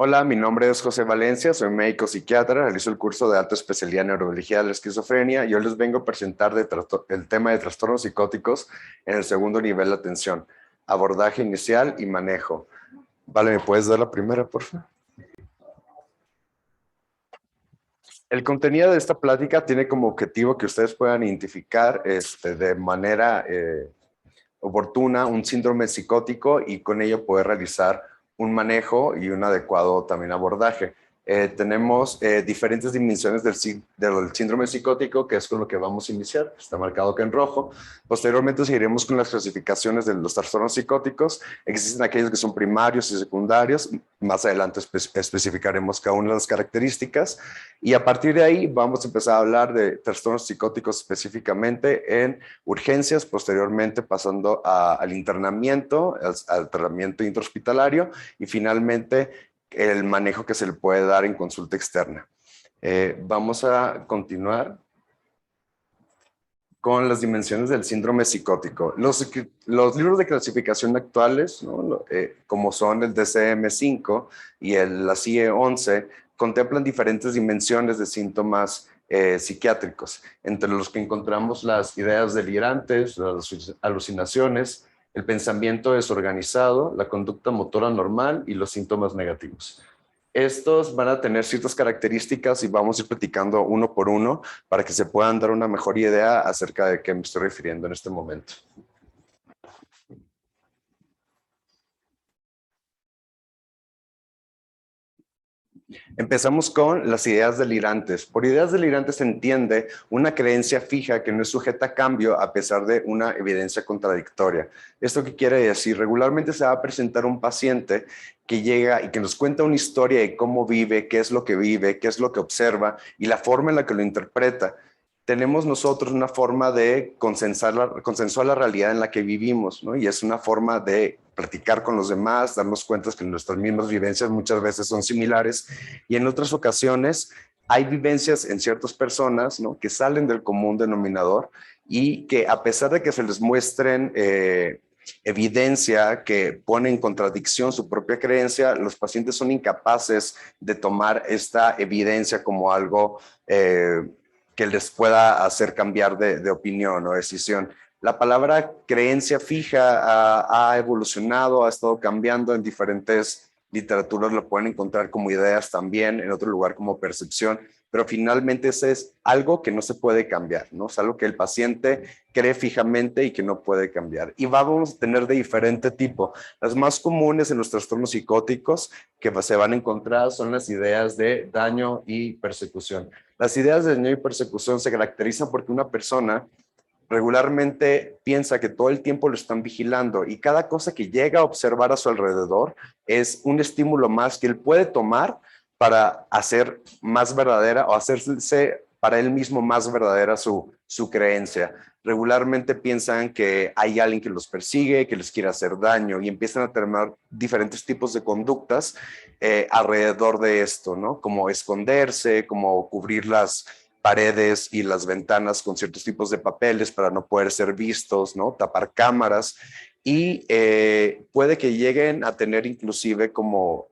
Hola, mi nombre es José Valencia, soy médico psiquiatra, realizo el curso de alta especialidad en neurología de la esquizofrenia y hoy les vengo a presentar el tema de trastornos psicóticos en el segundo nivel de atención, abordaje inicial y manejo. Vale, ¿me puedes dar la primera, por favor? El contenido de esta plática tiene como objetivo que ustedes puedan identificar de manera oportuna un síndrome psicótico y con ello poder realizar un manejo y un adecuado también abordaje. Tenemos diferentes dimensiones del síndrome psicótico, que es con lo que vamos a iniciar, está marcado acá en rojo. Posteriormente seguiremos con las clasificaciones de los trastornos psicóticos. Existen aquellos que son primarios y secundarios, más adelante especificaremos cada una de las características, y a partir de ahí vamos a empezar a hablar de trastornos psicóticos específicamente en urgencias, posteriormente pasando al internamiento, al tratamiento intrahospitalario y finalmente el manejo que se le puede dar en consulta externa. Vamos a continuar con las dimensiones del síndrome psicótico. Los libros de clasificación actuales, ¿no? Como son el DCM-5 y la CIE-11, contemplan diferentes dimensiones de síntomas psiquiátricos, entre los que encontramos las ideas delirantes, las alucinaciones, el pensamiento desorganizado, la conducta motora normal y los síntomas negativos. Estos van a tener ciertas características y vamos a ir platicando uno por uno para que se puedan dar una mejor idea acerca de qué me estoy refiriendo en este momento. Empezamos con las ideas delirantes. Por ideas delirantes se entiende una creencia fija que no es sujeta a cambio a pesar de una evidencia contradictoria. ¿Esto qué quiere decir? Regularmente se va a presentar un paciente que llega y que nos cuenta una historia de cómo vive, qué es lo que vive, qué es lo que observa y la forma en la que lo interpreta. Tenemos nosotros una forma de consensuar la realidad en la que vivimos, ¿no? Y es una forma de platicar con los demás, darnos cuenta que nuestras mismas vivencias muchas veces son similares y en otras ocasiones hay vivencias en ciertas personas, ¿no? Que salen del común denominador y que a pesar de que se les muestren evidencia que pone en contradicción su propia creencia, los pacientes son incapaces de tomar esta evidencia como algo que les pueda hacer cambiar de opinión o decisión. La palabra creencia fija ha evolucionado, ha estado cambiando en diferentes literaturas, lo pueden encontrar como ideas también, en otro lugar como percepción, pero finalmente ese es algo que no se puede cambiar, ¿no? Es algo que el paciente cree fijamente y que no puede cambiar. Y vamos a tener de diferente tipo. Las más comunes en los trastornos psicóticos que se van a encontrar son las ideas de daño y persecución. Las ideas de daño y persecución se caracterizan porque una persona regularmente piensa que todo el tiempo lo están vigilando y cada cosa que llega a observar a su alrededor es un estímulo más que él puede tomar para hacer más verdadera o hacerse para él mismo más verdadera su creencia. Regularmente piensan que hay alguien que los persigue, que les quiere hacer daño y empiezan a tener diferentes tipos de conductas alrededor de esto, ¿no? Como esconderse, como cubrir las paredes y las ventanas con ciertos tipos de papeles para no poder ser vistos, ¿no? Tapar cámaras y puede que lleguen a tener inclusive como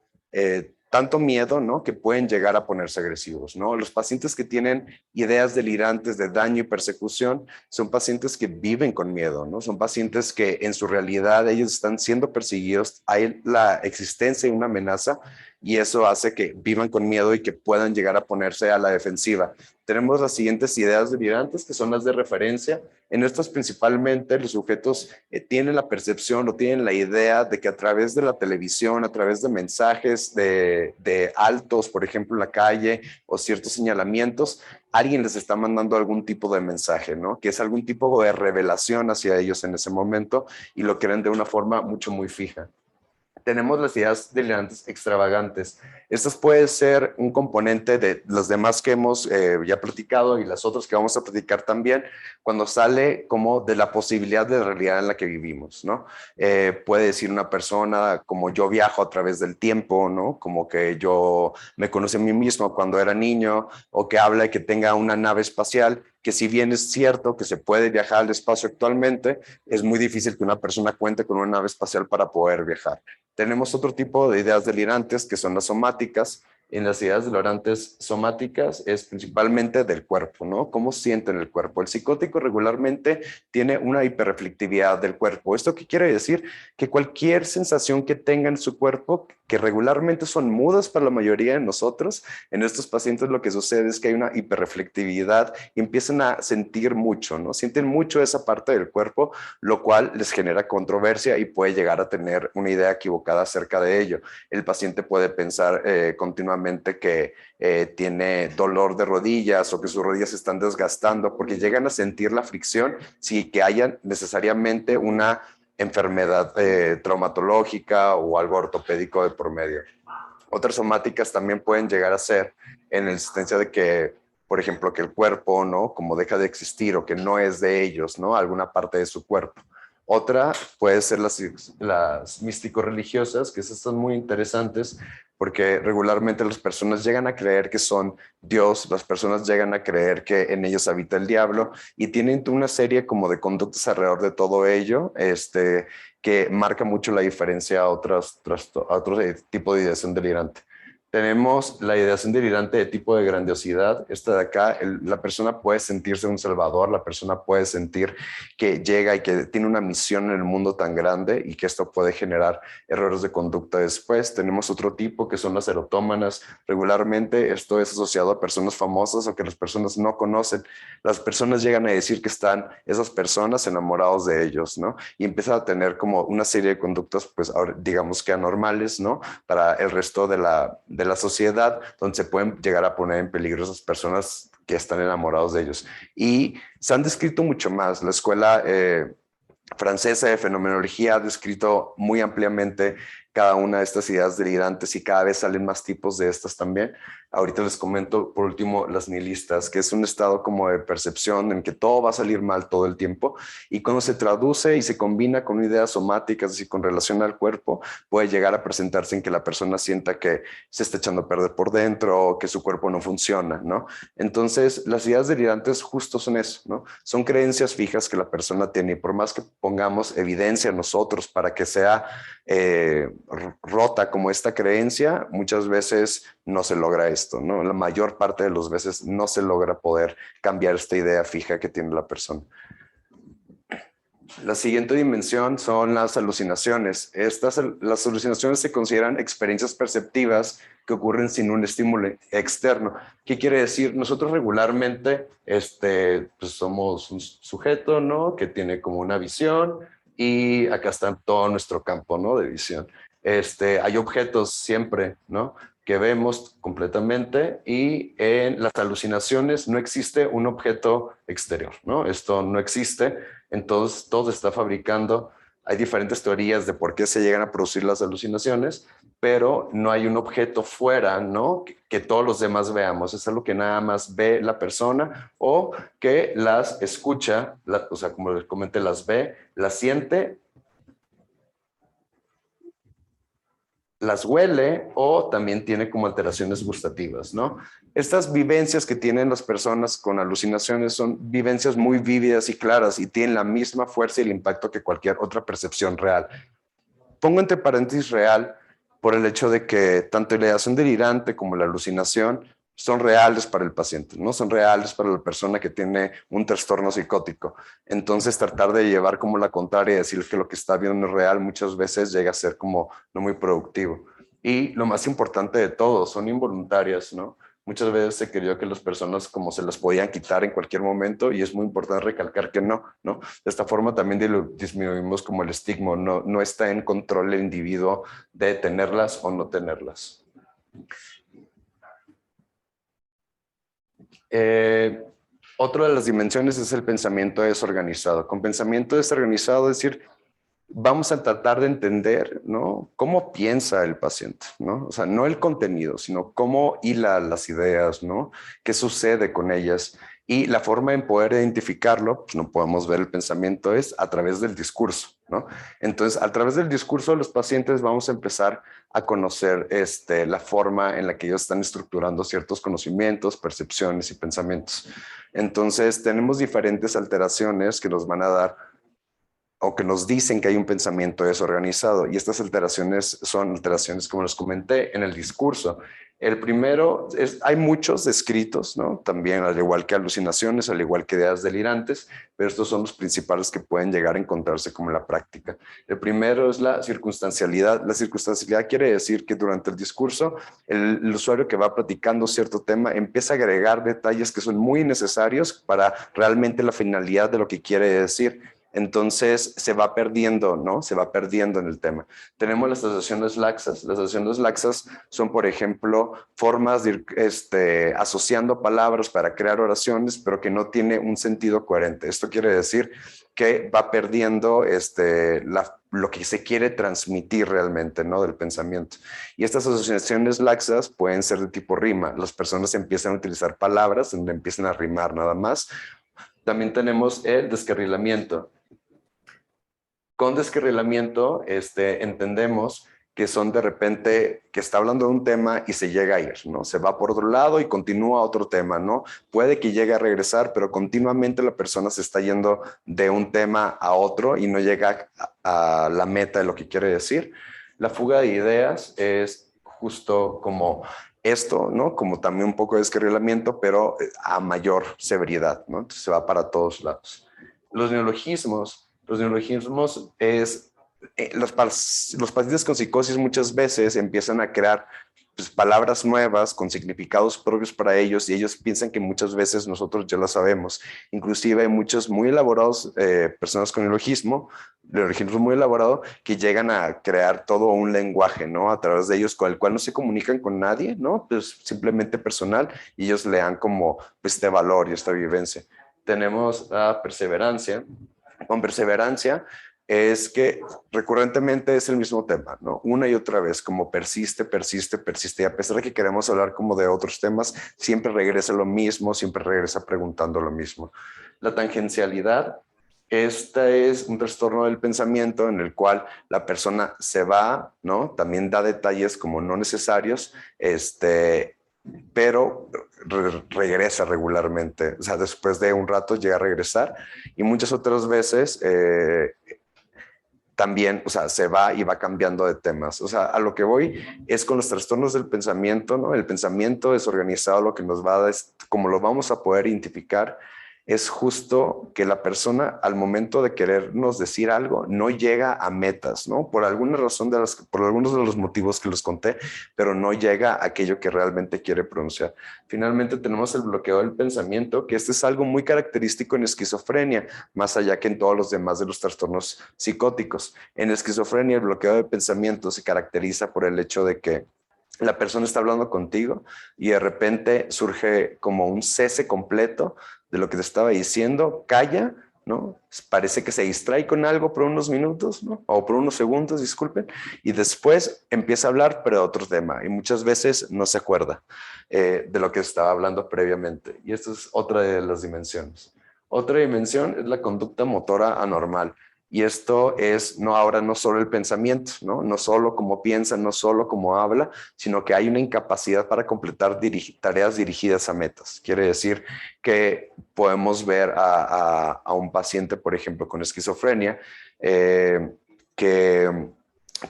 tanto miedo, ¿no? Que pueden llegar a ponerse agresivos, ¿no? Los pacientes que tienen ideas delirantes de daño y persecución son pacientes que viven con miedo, ¿no? Son pacientes que en su realidad ellos están siendo perseguidos, hay la existencia de una amenaza y eso hace que vivan con miedo y que puedan llegar a ponerse a la defensiva. Tenemos las siguientes ideas delirantes, que son las de referencia. En estas principalmente los sujetos tienen la percepción o tienen la idea de que a través de la televisión, a través de mensajes de altos, por ejemplo, en la calle o ciertos señalamientos, alguien les está mandando algún tipo de mensaje, ¿no? Que es algún tipo de revelación hacia ellos en ese momento y lo creen de una forma muy fija. Tenemos las ideas delirantes extravagantes. Estas pueden ser un componente de los demás que hemos ya platicado y las otras que vamos a platicar también, cuando sale como de la posibilidad de la realidad en la que vivimos, ¿no? Puede decir una persona como yo viajo a través del tiempo, ¿no? Como que yo me conocí a mí mismo cuando era niño, o que habla de que tenga una nave espacial. que si bien es cierto que se puede viajar al espacio actualmente, es muy difícil que una persona cuente con una nave espacial para poder viajar. Tenemos otro tipo de ideas delirantes que son las somáticas. En las ideas delirantes somáticas es principalmente del cuerpo, ¿no? ¿Cómo sienten el cuerpo? El psicótico regularmente tiene una hiperreflectividad del cuerpo. ¿Esto qué quiere decir? Que cualquier sensación que tenga en su cuerpo, que regularmente son mudas para la mayoría de nosotros, en estos pacientes lo que sucede es que hay una hiperreflectividad y empiezan a sentir mucho, ¿no? Sienten mucho esa parte del cuerpo, lo cual les genera controversia y puede llegar a tener una idea equivocada acerca de ello. El paciente puede pensar continuamente que tiene dolor de rodillas o que sus rodillas se están desgastando porque llegan a sentir la fricción sin que haya necesariamente una enfermedad traumatológica o algo ortopédico de por medio. Otras somáticas también pueden llegar a ser en la existencia de que, por ejemplo, que el cuerpo, ¿no? Como deja de existir o que no es de ellos, ¿no? Alguna parte de su cuerpo. Otra puede ser las místico-religiosas, que esas son muy interesantes porque regularmente las personas llegan a creer que son Dios, las personas llegan a creer que en ellos habita el diablo y tienen una serie como de conductas alrededor de todo ello, que marca mucho la diferencia a otro tipo de ideación delirante. Tenemos la ideación delirante de tipo de grandiosidad. Esta de acá, la persona puede sentirse un salvador, la persona puede sentir que llega y que tiene una misión en el mundo tan grande y que esto puede generar errores de conducta después. Tenemos otro tipo que son las erotómanas. Regularmente esto es asociado a personas famosas o que las personas no conocen. Las personas llegan a decir que están esas personas enamorados de ellos, ¿no? Y empiezan a tener como una serie de conductas, pues digamos que anormales, ¿no? Para el resto de la sociedad, donde se pueden llegar a poner en peligro esas personas que están enamorados de ellos. Y se han descrito mucho más. La escuela francesa de fenomenología ha descrito muy ampliamente cada una de estas ideas delirantes y cada vez salen más tipos de estas también. Ahorita les comento por último las nihilistas, que es un estado como de percepción en que todo va a salir mal todo el tiempo y cuando se traduce y se combina con ideas somáticas y con relación al cuerpo, puede llegar a presentarse en que la persona sienta que se está echando a perder por dentro o que su cuerpo no funciona, ¿no? Entonces, las ideas delirantes justo son eso, ¿no? Son creencias fijas que la persona tiene y por más que pongamos evidencia nosotros para que sea rota como esta creencia, muchas veces no se logra esto, ¿no? La mayor parte de las veces no se logra poder cambiar esta idea fija que tiene la persona. La siguiente dimensión son las alucinaciones. Las alucinaciones se consideran experiencias perceptivas que ocurren sin un estímulo externo. ¿Qué quiere decir? Nosotros regularmente pues somos un sujeto, ¿no? Que tiene como una visión y acá está todo nuestro campo, ¿no? De visión. Hay objetos siempre, ¿no? Que vemos completamente y en las alucinaciones no existe un objeto exterior, ¿no? Esto no existe, entonces todo se está fabricando. Hay diferentes teorías de por qué se llegan a producir las alucinaciones, pero no hay un objeto fuera, ¿no? Que todos los demás veamos. Es algo que nada más ve la persona o que las escucha, o sea, como les comenté, las ve, las siente, las huele o también tiene como alteraciones gustativas, ¿no? Estas vivencias que tienen las personas con alucinaciones son vivencias muy vívidas y claras y tienen la misma fuerza y el impacto que cualquier otra percepción real. Pongo entre paréntesis real por el hecho de que tanto la ideación delirante como la alucinación son reales para el paciente, no son reales para la persona que tiene un trastorno psicótico. Entonces, tratar de llevar como la contraria y decir que lo que está viendo no es real muchas veces llega a ser como no muy productivo. Y lo más importante de todo, son involuntarias, ¿no? Muchas veces se creyó que las personas como se las podían quitar en cualquier momento y es muy importante recalcar que no, ¿no? De esta forma también disminuimos como el estigma, no está en control el individuo de tenerlas o no tenerlas. Eh, Otra de las dimensiones es el pensamiento desorganizado. Con pensamiento desorganizado, es decir, vamos a tratar de entender, ¿no? Cómo piensa el paciente, ¿no? O sea, no el contenido, sino cómo hila las ideas, ¿no? ¿Qué sucede con ellas? Y la forma en poder identificarlo, pues no podemos ver el pensamiento, es a través del discurso. ¿no? Entonces, a través del discurso de los pacientes vamos a empezar a conocer la forma en la que ellos están estructurando ciertos conocimientos, percepciones y pensamientos. Entonces, tenemos diferentes alteraciones que nos van a dar o que nos dicen que hay un pensamiento desorganizado. Y estas alteraciones son alteraciones, como les comenté, en el discurso. El primero, hay muchos descritos, ¿no? También, al igual que alucinaciones, al igual que ideas delirantes, pero estos son los principales que pueden llegar a encontrarse como en la práctica. El primero es la circunstancialidad. La circunstancialidad quiere decir que durante el discurso, el usuario que va platicando cierto tema empieza a agregar detalles que son muy necesarios para realmente la finalidad de lo que quiere decir. Entonces se va perdiendo, ¿no? Se va perdiendo en el tema. Tenemos las asociaciones laxas. Las asociaciones laxas son, por ejemplo, formas de ir asociando palabras para crear oraciones, pero que no tiene un sentido coherente. Esto quiere decir que va perdiendo lo que se quiere transmitir realmente, ¿no? Del pensamiento. Y estas asociaciones laxas pueden ser de tipo rima. Las personas empiezan a utilizar palabras donde empiezan a rimar nada más. También tenemos el descarrilamiento. Con descarrilamiento entendemos que son de repente que está hablando de un tema y se llega a ir, ¿no? Se va por otro lado y continúa otro tema, ¿no? Puede que llegue a regresar, pero continuamente la persona se está yendo de un tema a otro y no llega a la meta de lo que quiere decir. La fuga de ideas es justo como esto, ¿no? Como también un poco de descarrilamiento, pero a mayor severidad, ¿no? Entonces se va para todos lados. Los neologismos es, los pacientes con psicosis muchas veces empiezan a crear pues, palabras nuevas con significados propios para ellos y ellos piensan que muchas veces nosotros ya lo sabemos. Inclusive hay muchos muy elaborados, personas con neologismo muy elaborado, que llegan a crear todo un lenguaje, ¿no? A través de ellos con el cual no se comunican con nadie, ¿no? Pues simplemente personal y ellos le dan como pues, este valor y esta vivencia. Tenemos la perseverancia. Con perseverancia es que recurrentemente es el mismo tema, ¿no? Una y otra vez, como persiste, persiste, persiste. Y a pesar de que queremos hablar como de otros temas, siempre regresa lo mismo, siempre regresa preguntando lo mismo. La tangencialidad, esta es un trastorno del pensamiento en el cual la persona se va, ¿no? También da detalles como no necesarios, pero regresa regularmente. O sea, después de un rato llega a regresar y muchas otras veces también, o sea, se va y va cambiando de temas. O sea, a lo que voy es con los trastornos del pensamiento, ¿no? El pensamiento desorganizado, lo que nos va a dar, como lo vamos a poder identificar, es justo que la persona al momento de querernos decir algo no llega a metas, ¿no? Por alguna razón, por algunos de los motivos que les conté, pero no llega a aquello que realmente quiere pronunciar. Finalmente tenemos el bloqueo del pensamiento, que este es algo muy característico en esquizofrenia, más allá que en todos los demás de los trastornos psicóticos. En esquizofrenia, el bloqueo de pensamiento se caracteriza por el hecho de que la persona está hablando contigo y de repente surge como un cese completo de lo que te estaba diciendo, calla, ¿no? Parece que se distrae con algo por unos minutos, ¿no? O por unos segundos, disculpen, y después empieza a hablar, pero de otro tema, y muchas veces no se acuerda de lo que estaba hablando previamente. Y esta es otra de las dimensiones. Otra dimensión es la conducta motora anormal. Y esto es ahora no solo el pensamiento, ¿no? No solo cómo piensa, no solo cómo habla, sino que hay una incapacidad para completar tareas dirigidas a metas. Quiere decir que podemos ver a un paciente, por ejemplo, con esquizofrenia, que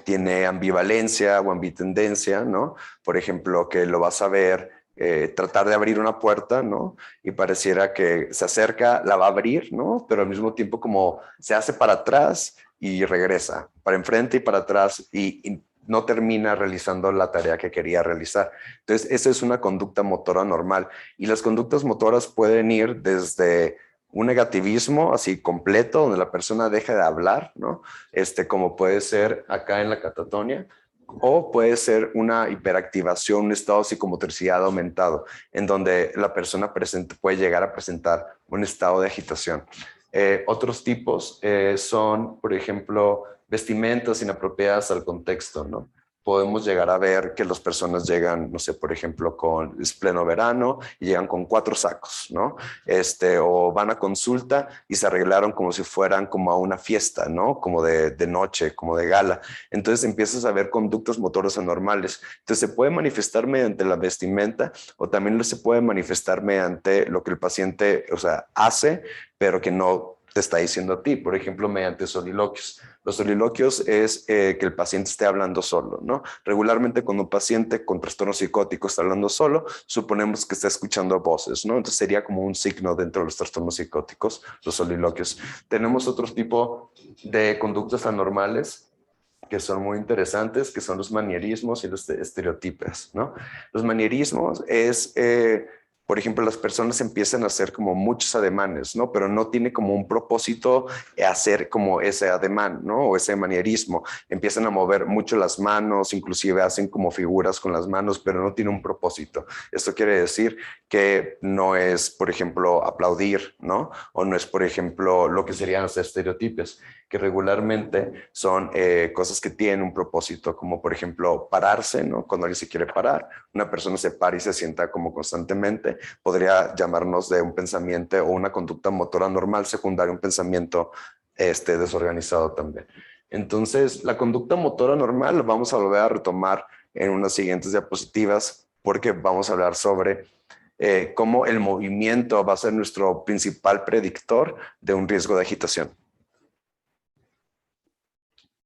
tiene ambivalencia o ambitendencia, ¿no? Por ejemplo, que lo vas a ver tratar de abrir una puerta, ¿no? Y pareciera que se acerca, la va a abrir, ¿no? Pero al mismo tiempo como se hace para atrás y regresa, para enfrente y para atrás y no termina realizando la tarea que quería realizar. Entonces, esa es una conducta motora normal. Y las conductas motoras pueden ir desde un negativismo así completo, donde la persona deja de hablar, ¿no? Como puede ser acá en la catatonia, o puede ser una hiperactivación, un estado de psicomotricidad aumentado, en donde la persona puede llegar a presentar un estado de agitación. Otros tipos son, por ejemplo, vestimentas inapropiadas al contexto, ¿no? podemos llegar a ver que las personas llegan, no sé, por ejemplo, es pleno verano y llegan con 4 sacos, ¿no? O van a consulta y se arreglaron como si fueran como a una fiesta, ¿no? Como de noche, como de gala. Entonces empiezas a ver conductas motoras anormales. Entonces se puede manifestar mediante la vestimenta o también se puede manifestar mediante lo que el paciente, o sea, hace, pero que no te está diciendo a ti, por ejemplo, mediante soliloquios. Los soliloquios es que el paciente esté hablando solo, ¿no? Regularmente cuando un paciente con trastorno psicótico está hablando solo, suponemos que está escuchando voces, ¿no? Entonces sería como un signo dentro de los trastornos psicóticos, los soliloquios. Tenemos otro tipo de conductas anormales que son muy interesantes, que son los manierismos y los estereotipos, ¿no? Los manierismos es, por ejemplo, las personas empiezan a hacer como muchos ademanes, ¿no? Pero no tiene como un propósito hacer como ese ademán, ¿no? O ese manierismo. Empiezan a mover mucho las manos, inclusive hacen como figuras con las manos, pero no tiene un propósito. Esto quiere decir que no es, por ejemplo, aplaudir, ¿no? O no es, por ejemplo, lo que serían los estereotipos, que regularmente son cosas que tienen un propósito, como por ejemplo pararse, ¿no? Cuando alguien se quiere parar, una persona se para y se sienta como constantemente, podría llamarnos de un pensamiento o una conducta motora normal secundaria, un pensamiento desorganizado también. Entonces, la conducta motora normal la vamos a volver a retomar en unas siguientes diapositivas porque vamos a hablar sobre cómo el movimiento va a ser nuestro principal predictor de un riesgo de agitación.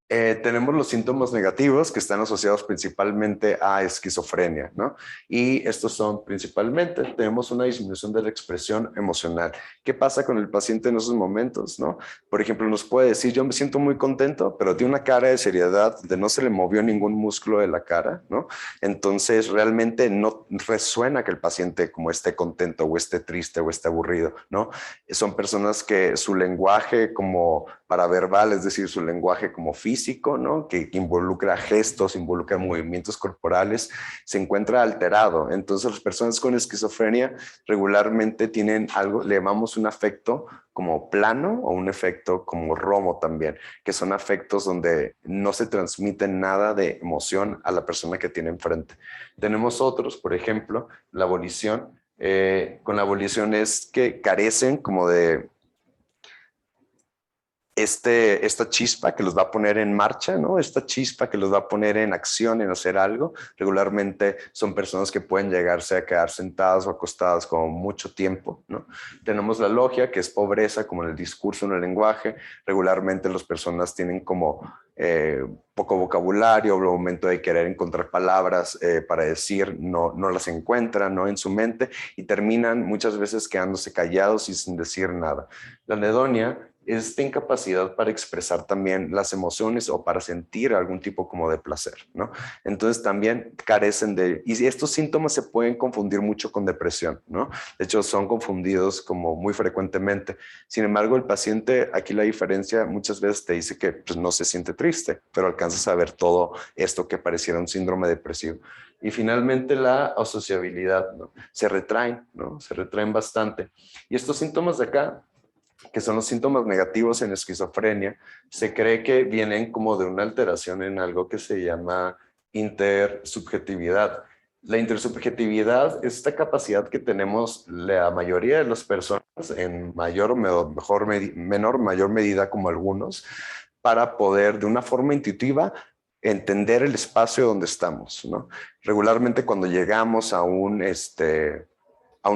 Tenemos los síntomas negativos que están asociados principalmente a esquizofrenia, ¿no? Y estos son principalmente, tenemos una disminución de la expresión emocional. ¿Qué pasa con el paciente en esos momentos, no? Por ejemplo, nos puede decir, yo me siento muy contento, pero tiene una cara de seriedad, de no se le movió ningún músculo de la cara, ¿no? Entonces, realmente no resuena que el paciente como esté contento o esté triste o esté aburrido, ¿no? Son personas que su lenguaje como paraverbal, es decir, su lenguaje como físico, ¿no? Que involucra gestos, involucra movimientos corporales, se encuentra alterado. Entonces, las personas con esquizofrenia regularmente tienen algo, le llamamos un afecto como plano o un efecto como romo también, que son afectos donde no se transmite nada de emoción a la persona que tiene enfrente. Tenemos otros, por ejemplo, la volición. Con la volición es que carecen como de esta chispa que los va a poner en marcha, ¿no? Esta chispa que los va a poner en acción, en hacer algo. Regularmente son personas que pueden llegarse a quedar sentadas o acostadas como mucho tiempo, ¿no? Tenemos la logia, que es pobreza, como en el discurso, en el lenguaje. Regularmente las personas tienen como poco vocabulario, al momento de querer encontrar palabras para decir, no las encuentran, ¿no? En su mente y terminan muchas veces quedándose callados y sin decir nada. La anedonia es esta incapacidad para expresar también las emociones o para sentir algún tipo como de placer, ¿no? Entonces también carecen y estos síntomas se pueden confundir mucho con depresión, ¿no? De hecho, son confundidos como muy frecuentemente. Sin embargo, el paciente, aquí la diferencia, muchas veces te dice que pues, no se siente triste, pero alcanzas a ver todo esto que pareciera un síndrome depresivo. Y finalmente la asociabilidad, ¿no? Se retraen, ¿no? Se retraen bastante. Y estos síntomas de acá, que son los síntomas negativos en esquizofrenia, se cree que vienen como de una alteración en algo que se llama intersubjetividad. La intersubjetividad es esta capacidad que tenemos la mayoría de las personas, en menor, mayor medida como algunos, para poder de una forma intuitiva entender el espacio donde estamos, ¿no? Regularmente cuando llegamos a un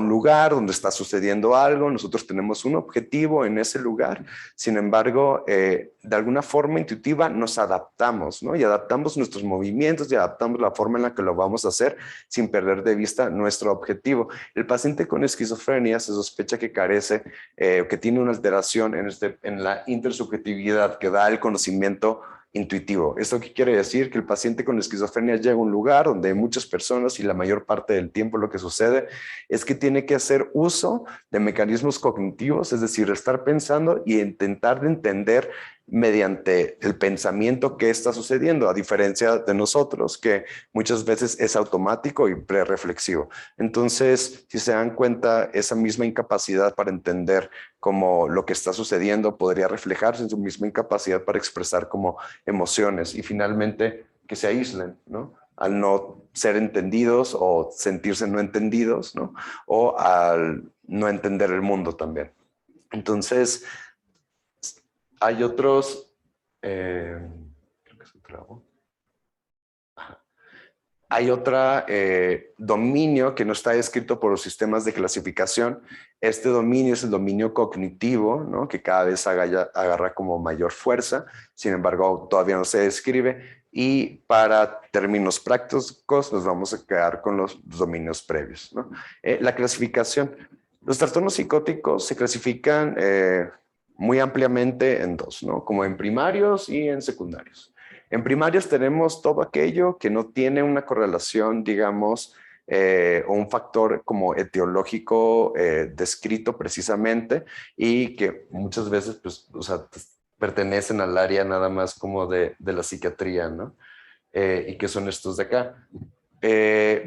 lugar donde está sucediendo algo, nosotros tenemos un objetivo en ese lugar, sin embargo, de alguna forma intuitiva nos adaptamos, ¿no? Y adaptamos nuestros movimientos y adaptamos la forma en la que lo vamos a hacer sin perder de vista nuestro objetivo. El paciente con esquizofrenia se sospecha que carece, que tiene una alteración en la intersubjetividad que da el conocimiento intuitivo. ¿Esto qué quiere decir? Que el paciente con esquizofrenia llega a un lugar donde hay muchas personas y la mayor parte del tiempo lo que sucede es que tiene que hacer uso de mecanismos cognitivos, es decir, estar pensando y intentar de entender mediante el pensamiento qué está sucediendo, a diferencia de nosotros, que muchas veces es automático y prereflexivo. Entonces, si se dan cuenta, esa misma incapacidad para entender como lo que está sucediendo podría reflejarse en su misma incapacidad para expresar como emociones. Y finalmente, que se aíslen, ¿no? Al no ser entendidos o sentirse no entendidos, ¿no? O al no entender el mundo también. Entonces, hay otros, creo que se trabó. Hay otro dominio que no está descrito por los sistemas de clasificación. Este dominio es el dominio cognitivo, ¿no? Que cada vez agarra como mayor fuerza. Sin embargo, todavía no se describe. Y para términos prácticos, nos vamos a quedar con los dominios previos, ¿no? La clasificación. Los trastornos psicóticos se clasifican muy ampliamente en dos, ¿no? Como en primarios y en secundarios. En primarios tenemos todo aquello que no tiene una correlación, digamos, o un factor como etiológico descrito precisamente y que muchas veces, pues, o sea, pertenecen al área nada más como de la psiquiatría, ¿no? Y que son estos de acá.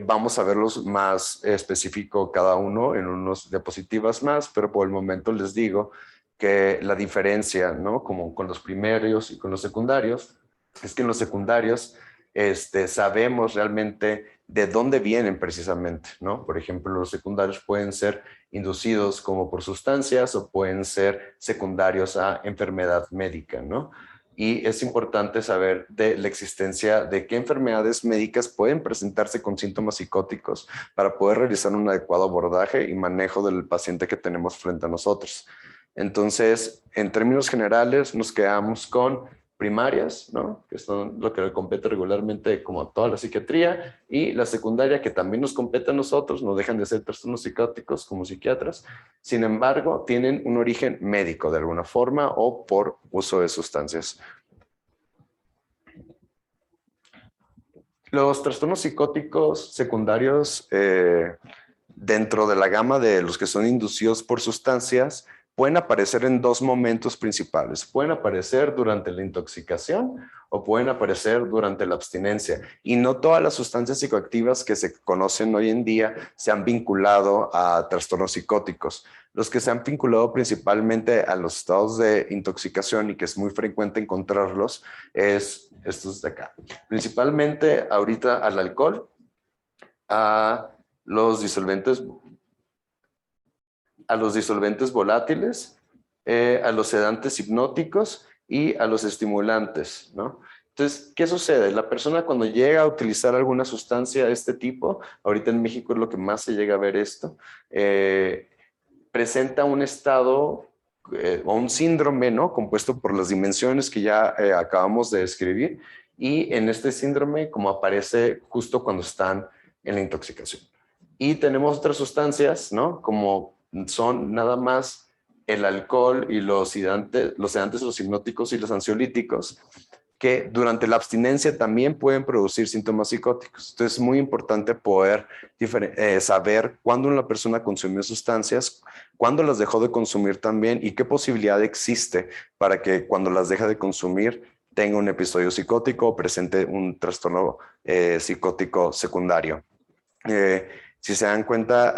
Vamos a verlos más específico cada uno en unas diapositivas más, pero por el momento les digo que la diferencia, ¿no? Como con los primarios y con los secundarios, es que en los secundarios sabemos realmente de dónde vienen precisamente, ¿no? Por ejemplo, los secundarios pueden ser inducidos como por sustancias o pueden ser secundarios a enfermedad médica, ¿no? Y es importante saber de la existencia de qué enfermedades médicas pueden presentarse con síntomas psicóticos para poder realizar un adecuado abordaje y manejo del paciente que tenemos frente a nosotros. Entonces, en términos generales, nos quedamos con primarias, ¿no? Que son lo que le compete regularmente como a toda la psiquiatría, y la secundaria, que también nos compete a nosotros, no dejan de ser trastornos psicóticos como psiquiatras, sin embargo, tienen un origen médico de alguna forma o por uso de sustancias. Los trastornos psicóticos secundarios dentro de la gama de los que son inducidos por sustancias pueden aparecer en dos momentos principales. Pueden aparecer durante la intoxicación o pueden aparecer durante la abstinencia. Y no todas las sustancias psicoactivas que se conocen hoy en día se han vinculado a trastornos psicóticos. Los que se han vinculado principalmente a los estados de intoxicación y que es muy frecuente encontrarlos es estos de acá. Principalmente ahorita al alcohol, a los disolventes volátiles, a los sedantes hipnóticos y a los estimulantes, ¿no? Entonces, ¿qué sucede? La persona cuando llega a utilizar alguna sustancia de este tipo, ahorita en México es lo que más se llega a ver esto, presenta un estado o un síndrome, ¿no? Compuesto por las dimensiones que ya acabamos de describir, y en este síndrome como aparece justo cuando están en la intoxicación. Y tenemos otras sustancias, ¿no? Como son nada más el alcohol y los sedantes, los hipnóticos y los ansiolíticos, que durante la abstinencia también pueden producir síntomas psicóticos. Entonces es muy importante poder saber cuándo una persona consumió sustancias, cuándo las dejó de consumir también y qué posibilidad existe para que cuando las deja de consumir tenga un episodio psicótico o presente un trastorno psicótico secundario. Si se dan cuenta,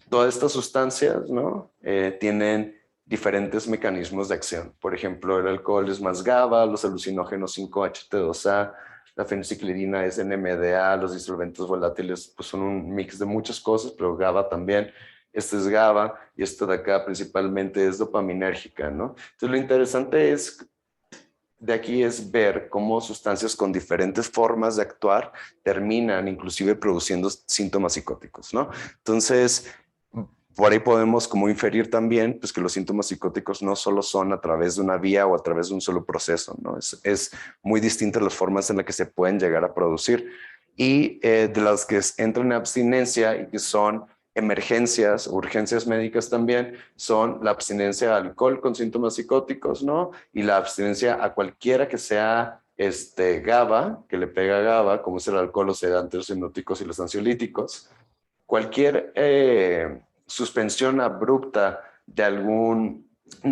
todas estas sustancias, ¿no? Tienen diferentes mecanismos de acción. Por ejemplo, el alcohol es más GABA, los alucinógenos 5-HT2A, la fenilciclidina es NMDA, los disolventes volátiles pues son un mix de muchas cosas, pero GABA también. Este es GABA y esto de acá principalmente es dopaminérgica, ¿no? Entonces lo interesante de aquí es ver cómo sustancias con diferentes formas de actuar terminan inclusive produciendo síntomas psicóticos, ¿no? Entonces, por ahí podemos como inferir también pues, que los síntomas psicóticos no solo son a través de una vía o a través de un solo proceso, ¿no? Es muy distintas las formas en las que se pueden llegar a producir. Y de las que entran en abstinencia y que son emergencias, urgencias médicas también, son la abstinencia al alcohol con síntomas psicóticos, ¿no? Y la abstinencia a cualquiera que sea GABA, que le pega GABA, como es el alcohol, los sedantes, los hipnóticos y los ansiolíticos. Cualquier suspensión abrupta de alguna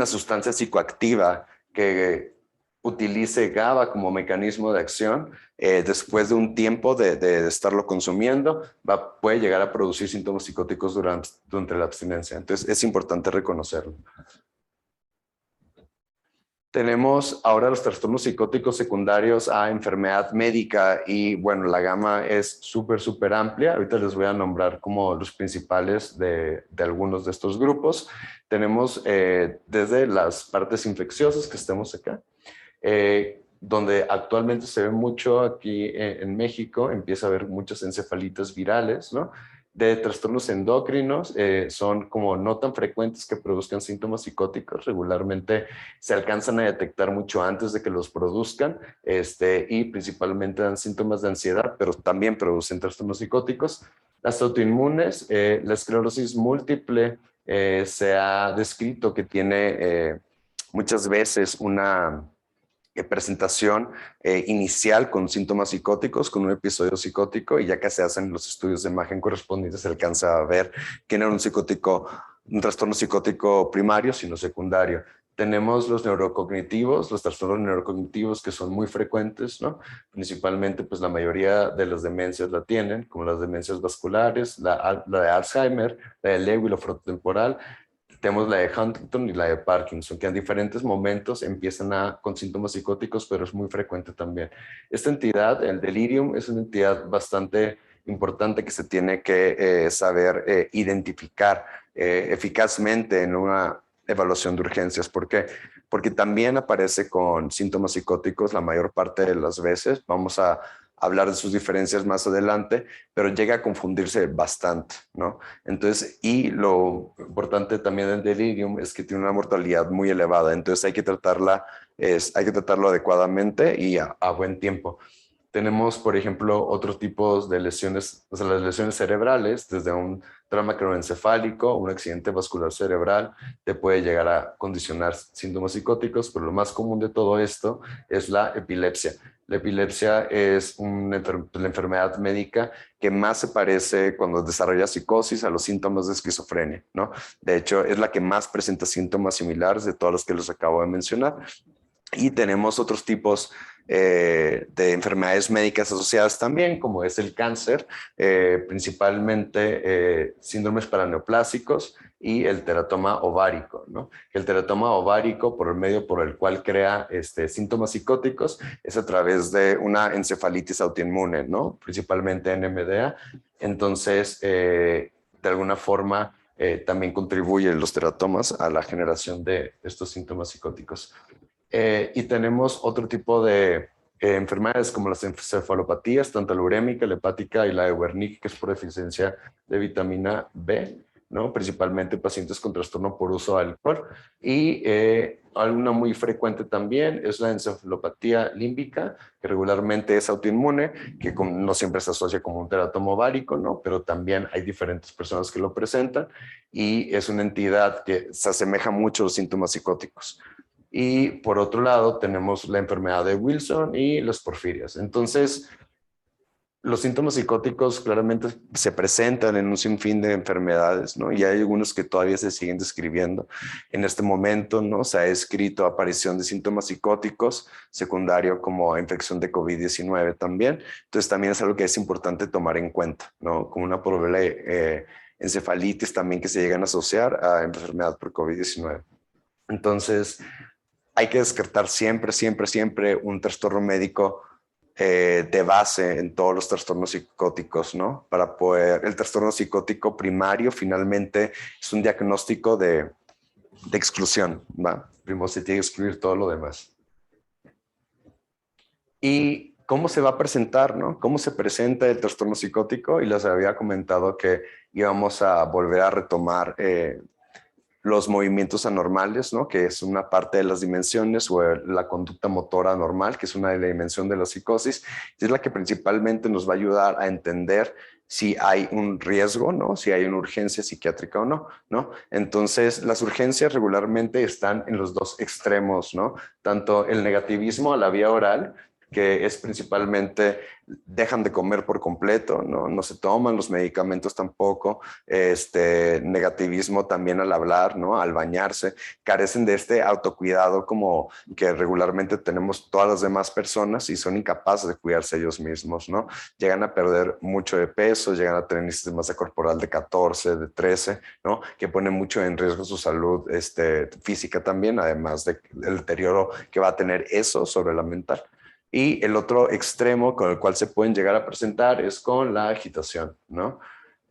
sustancia psicoactiva que utilice GABA como mecanismo de acción, después de un tiempo de estarlo consumiendo, puede llegar a producir síntomas psicóticos durante la abstinencia. Entonces es importante reconocerlo. Tenemos ahora los trastornos psicóticos secundarios a enfermedad médica y bueno, la gama es súper amplia. Ahorita les voy a nombrar como los principales de algunos de estos grupos. Tenemos desde las partes infecciosas que estemos acá, donde actualmente se ve mucho aquí en México, empieza a haber muchas encefalitis virales, ¿no? De trastornos endocrinos, son como no tan frecuentes que produzcan síntomas psicóticos, regularmente se alcanzan a detectar mucho antes de que los produzcan, y principalmente dan síntomas de ansiedad, pero también producen trastornos psicóticos. Las autoinmunes, la esclerosis múltiple, se ha descrito que tiene muchas veces una presentación inicial con síntomas psicóticos, con un episodio psicótico, y ya que se hacen los estudios de imagen correspondientes, se alcanza a ver que no era un trastorno psicótico primario, sino secundario. Tenemos los neurocognitivos, los trastornos neurocognitivos que son muy frecuentes, ¿no? Principalmente, pues la mayoría de las demencias la tienen, como las demencias vasculares, la de Alzheimer, la de Lewy, la frontotemporal. Tenemos la de Huntington y la de Parkinson, que en diferentes momentos empiezan con síntomas psicóticos, pero es muy frecuente también. Esta entidad, el delirium, es una entidad bastante importante que se tiene que saber identificar eficazmente en una evaluación de urgencias. ¿Por qué? Porque también aparece con síntomas psicóticos la mayor parte de las veces. Vamos a hablar de sus diferencias más adelante, pero llega a confundirse bastante, ¿no? Entonces, y lo importante también del delirium es que tiene una mortalidad muy elevada, entonces hay que tratarlo adecuadamente y a buen tiempo. Tenemos, por ejemplo, otros tipos de lesiones, o sea, las lesiones cerebrales, desde un trauma craneoencefálico, un accidente vascular cerebral, te puede llegar a condicionar síntomas psicóticos, pero lo más común de todo esto es la epilepsia. La epilepsia es la enfermedad médica que más se parece cuando desarrolla psicosis a los síntomas de esquizofrenia, ¿no? De hecho, es la que más presenta síntomas similares de todos los que les acabo de mencionar. Y tenemos otros tipos de enfermedades médicas asociadas también, como es el cáncer, principalmente síndromes paraneoplásicos y el teratoma ovárico, ¿no? El teratoma ovárico, por el medio por el cual crea síntomas psicóticos, es a través de una encefalitis autoinmune, ¿no? Principalmente NMDA. Entonces, de alguna forma, también contribuyen los teratomas a la generación de estos síntomas psicóticos. Y tenemos otro tipo de enfermedades como las encefalopatías, tanto la urémica, la hepática y la de Wernicke, que es por deficiencia de vitamina B, ¿no? Principalmente pacientes con trastorno por uso de alcohol. Y una muy frecuente también es la encefalopatía límbica, que regularmente es autoinmune, que no siempre se asocia como un teratoma ovárico, ¿no? Pero también hay diferentes personas que lo presentan y es una entidad que se asemeja mucho a los síntomas psicóticos. Y por otro lado tenemos la enfermedad de Wilson y las porfirias. Entonces, los síntomas psicóticos claramente se presentan en un sinfín de enfermedades, ¿no? Y hay algunos que todavía se siguen describiendo. En este momento, ¿no? Se ha descrito aparición de síntomas psicóticos secundario como infección de COVID-19 también. Entonces, también es algo que es importante tomar en cuenta, ¿no? Como una probable encefalitis también que se llegan a asociar a enfermedad por COVID-19. Entonces, hay que descartar siempre un trastorno médico de base en todos los trastornos psicóticos, ¿no? Para poder, el trastorno psicótico primario finalmente es un diagnóstico de exclusión, ¿va? Primero se tiene que excluir todo lo demás. ¿Y cómo se va a presentar, no? ¿Cómo se presenta el trastorno psicótico? Y les había comentado que íbamos a volver a retomar los movimientos anormales, ¿no? Que es una parte de las dimensiones, o la conducta motora anormal, que es una de la dimensión de la psicosis, y es la que principalmente nos va a ayudar a entender si hay un riesgo, ¿no? Si hay una urgencia psiquiátrica o no, ¿no? Entonces, las urgencias regularmente están en los dos extremos, ¿no? Tanto el negativismo a la vía oral, que es principalmente dejan de comer por completo, ¿no? No se toman los medicamentos tampoco, negativismo también al hablar, ¿no? Al bañarse, carecen de este autocuidado como que regularmente tenemos todas las demás personas y son incapaces de cuidarse ellos mismos, ¿no? Llegan a perder mucho de peso, llegan a tener índice de masa corporal de 14, de 13, ¿no? Que pone mucho en riesgo su salud física también, además del deterioro que va a tener eso sobre la mental. Y el otro extremo con el cual se pueden llegar a presentar es con la agitación, ¿no?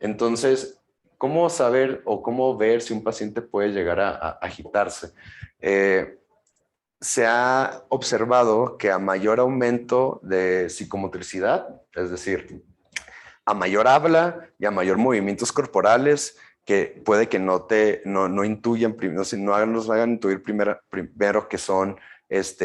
Entonces, ¿cómo saber o cómo ver si un paciente puede llegar a agitarse? Se ha observado que a mayor aumento de psicomotricidad, es decir, a mayor habla y a mayor movimientos corporales, que puede que no intuyan, no nos hagan intuir primero que son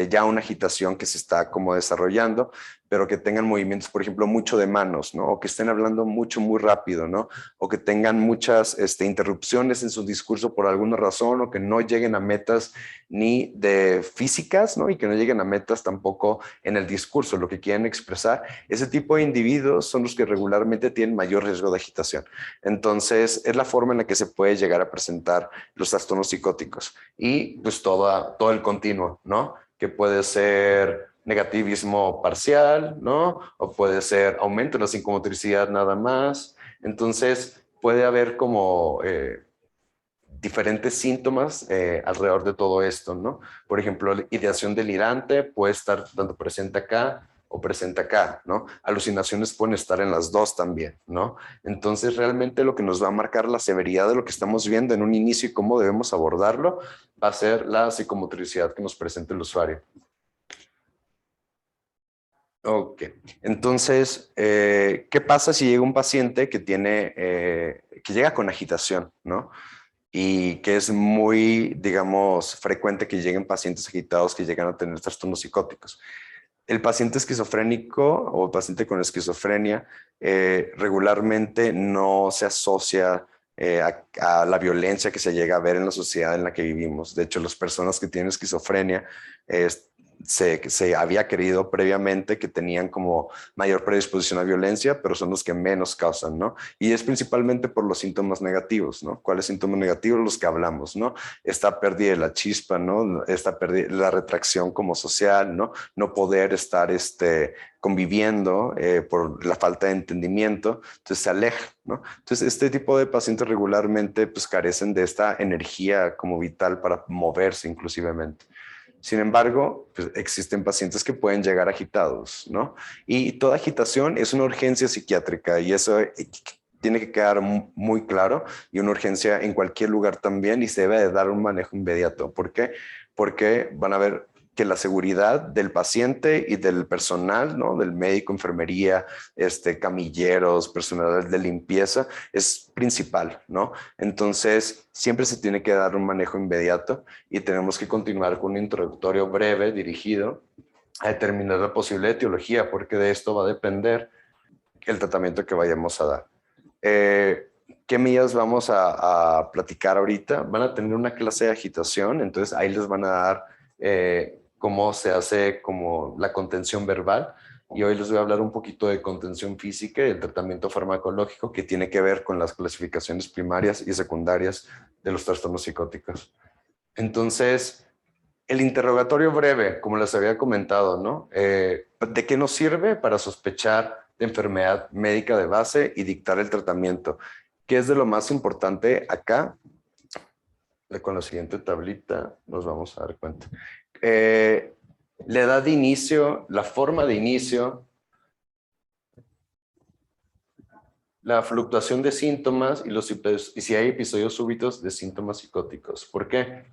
ya una agitación que se está como desarrollando, pero que tengan movimientos, por ejemplo, mucho de manos, ¿no? O que estén hablando mucho, muy rápido, ¿no? O que tengan muchas interrupciones en su discurso por alguna razón, o que no lleguen a metas ni de físicas, ¿no? Y que no lleguen a metas tampoco en el discurso, lo que quieren expresar. Ese tipo de individuos son los que regularmente tienen mayor riesgo de agitación. Entonces, es la forma en la que se puede llegar a presentar los trastornos psicóticos. Y pues todo el continuo, ¿no? Que puede ser negativismo parcial, ¿no? O puede ser aumento de la psicomotricidad nada más. Entonces, puede haber como diferentes síntomas alrededor de todo esto, ¿no? Por ejemplo, la ideación delirante puede estar tanto presente acá o presente acá, ¿no? Alucinaciones pueden estar en las dos también, ¿no? Entonces, realmente lo que nos va a marcar la severidad de lo que estamos viendo en un inicio y cómo debemos abordarlo va a ser la psicomotricidad que nos presente el usuario. Ok, entonces, ¿qué pasa si llega un paciente que que llega con agitación, ¿no? Y que es muy, digamos, frecuente que lleguen pacientes agitados que llegan a tener trastornos psicóticos. El paciente esquizofrénico o el paciente con esquizofrenia regularmente no se asocia a la violencia que se llega a ver en la sociedad en la que vivimos. De hecho, las personas que tienen esquizofrenia se había creído previamente que tenían como mayor predisposición a violencia, pero son los que menos causan, ¿no? Y es principalmente por los síntomas negativos, ¿no? ¿Cuáles síntomas negativos? Los que hablamos, ¿no? Esta pérdida de la chispa, ¿no? Esta pérdida, la retracción como social, ¿no? No poder estar conviviendo por la falta de entendimiento, entonces se aleja, ¿no? Entonces este tipo de pacientes regularmente pues carecen de esta energía como vital para moverse inclusivemente. Sin embargo, pues, existen pacientes que pueden llegar agitados, ¿no? Y toda agitación es una urgencia psiquiátrica y eso tiene que quedar muy claro, y una urgencia en cualquier lugar también, y se debe de dar un manejo inmediato. ¿Por qué? Porque van a ver que la seguridad del paciente y del personal, ¿no? Del médico, enfermería, camilleros, personal de limpieza, es principal, ¿no? Entonces, siempre se tiene que dar un manejo inmediato y tenemos que continuar con un introductorio breve dirigido a determinar la posible etiología, porque de esto va a depender el tratamiento que vayamos a dar. ¿Qué medidas vamos a platicar ahorita? Van a tener una clase de agitación, entonces ahí les van a dar cómo se hace como la contención verbal, y hoy les voy a hablar un poquito de contención física y el tratamiento farmacológico que tiene que ver con las clasificaciones primarias y secundarias de los trastornos psicóticos. Entonces, el interrogatorio breve, como les había comentado, ¿no? ¿De qué nos sirve? Para sospechar de enfermedad médica de base y dictar el tratamiento. ¿Qué es de lo más importante acá? Con la siguiente tablita nos vamos a dar cuenta. La edad de inicio, la forma de inicio, la fluctuación de síntomas y si hay episodios súbitos de síntomas psicóticos. ¿Por qué?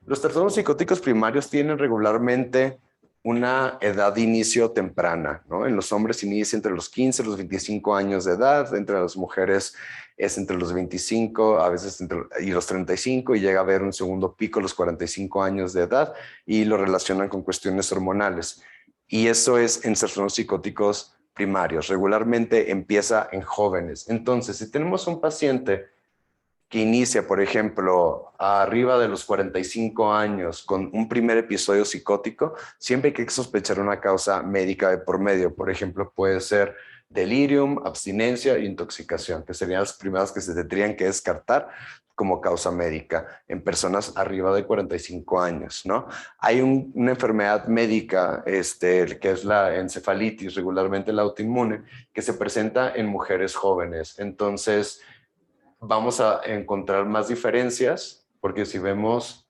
Los trastornos psicóticos primarios tienen regularmente una edad de inicio temprana, ¿no? En los hombres inicia entre los 15 y los 25 años de edad, entre las mujeres es entre los 25, a veces y los 35, y llega a haber un segundo pico a los 45 años de edad, y lo relacionan con cuestiones hormonales. Y eso es en trastornos psicóticos primarios. Regularmente empieza en jóvenes. Entonces, si tenemos un paciente que inicia, por ejemplo, arriba de los 45 años con un primer episodio psicótico, siempre hay que sospechar una causa médica de por medio. Por ejemplo, puede ser delirium, abstinencia e intoxicación, que serían las primeras que se tendrían que descartar como causa médica en personas arriba de 45 años, ¿no? Hay una enfermedad médica, que es la encefalitis, regularmente la autoinmune, que se presenta en mujeres jóvenes. Entonces, vamos a encontrar más diferencias, porque si vemos,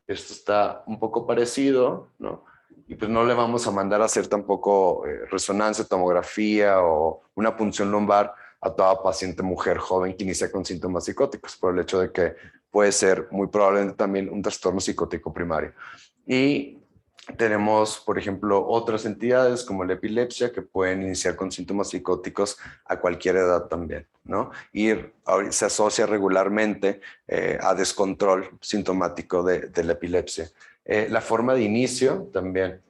esto está un poco parecido, ¿no? Y pues no le vamos a mandar a hacer tampoco resonancia, tomografía o una punción lumbar a toda paciente mujer joven que inicia con síntomas psicóticos, por el hecho de que puede ser muy probablemente también un trastorno psicótico primario. Y tenemos, por ejemplo, otras entidades como la epilepsia que pueden iniciar con síntomas psicóticos a cualquier edad también, ¿no? Y se asocia regularmente a descontrol sintomático de la epilepsia. La forma de inicio también.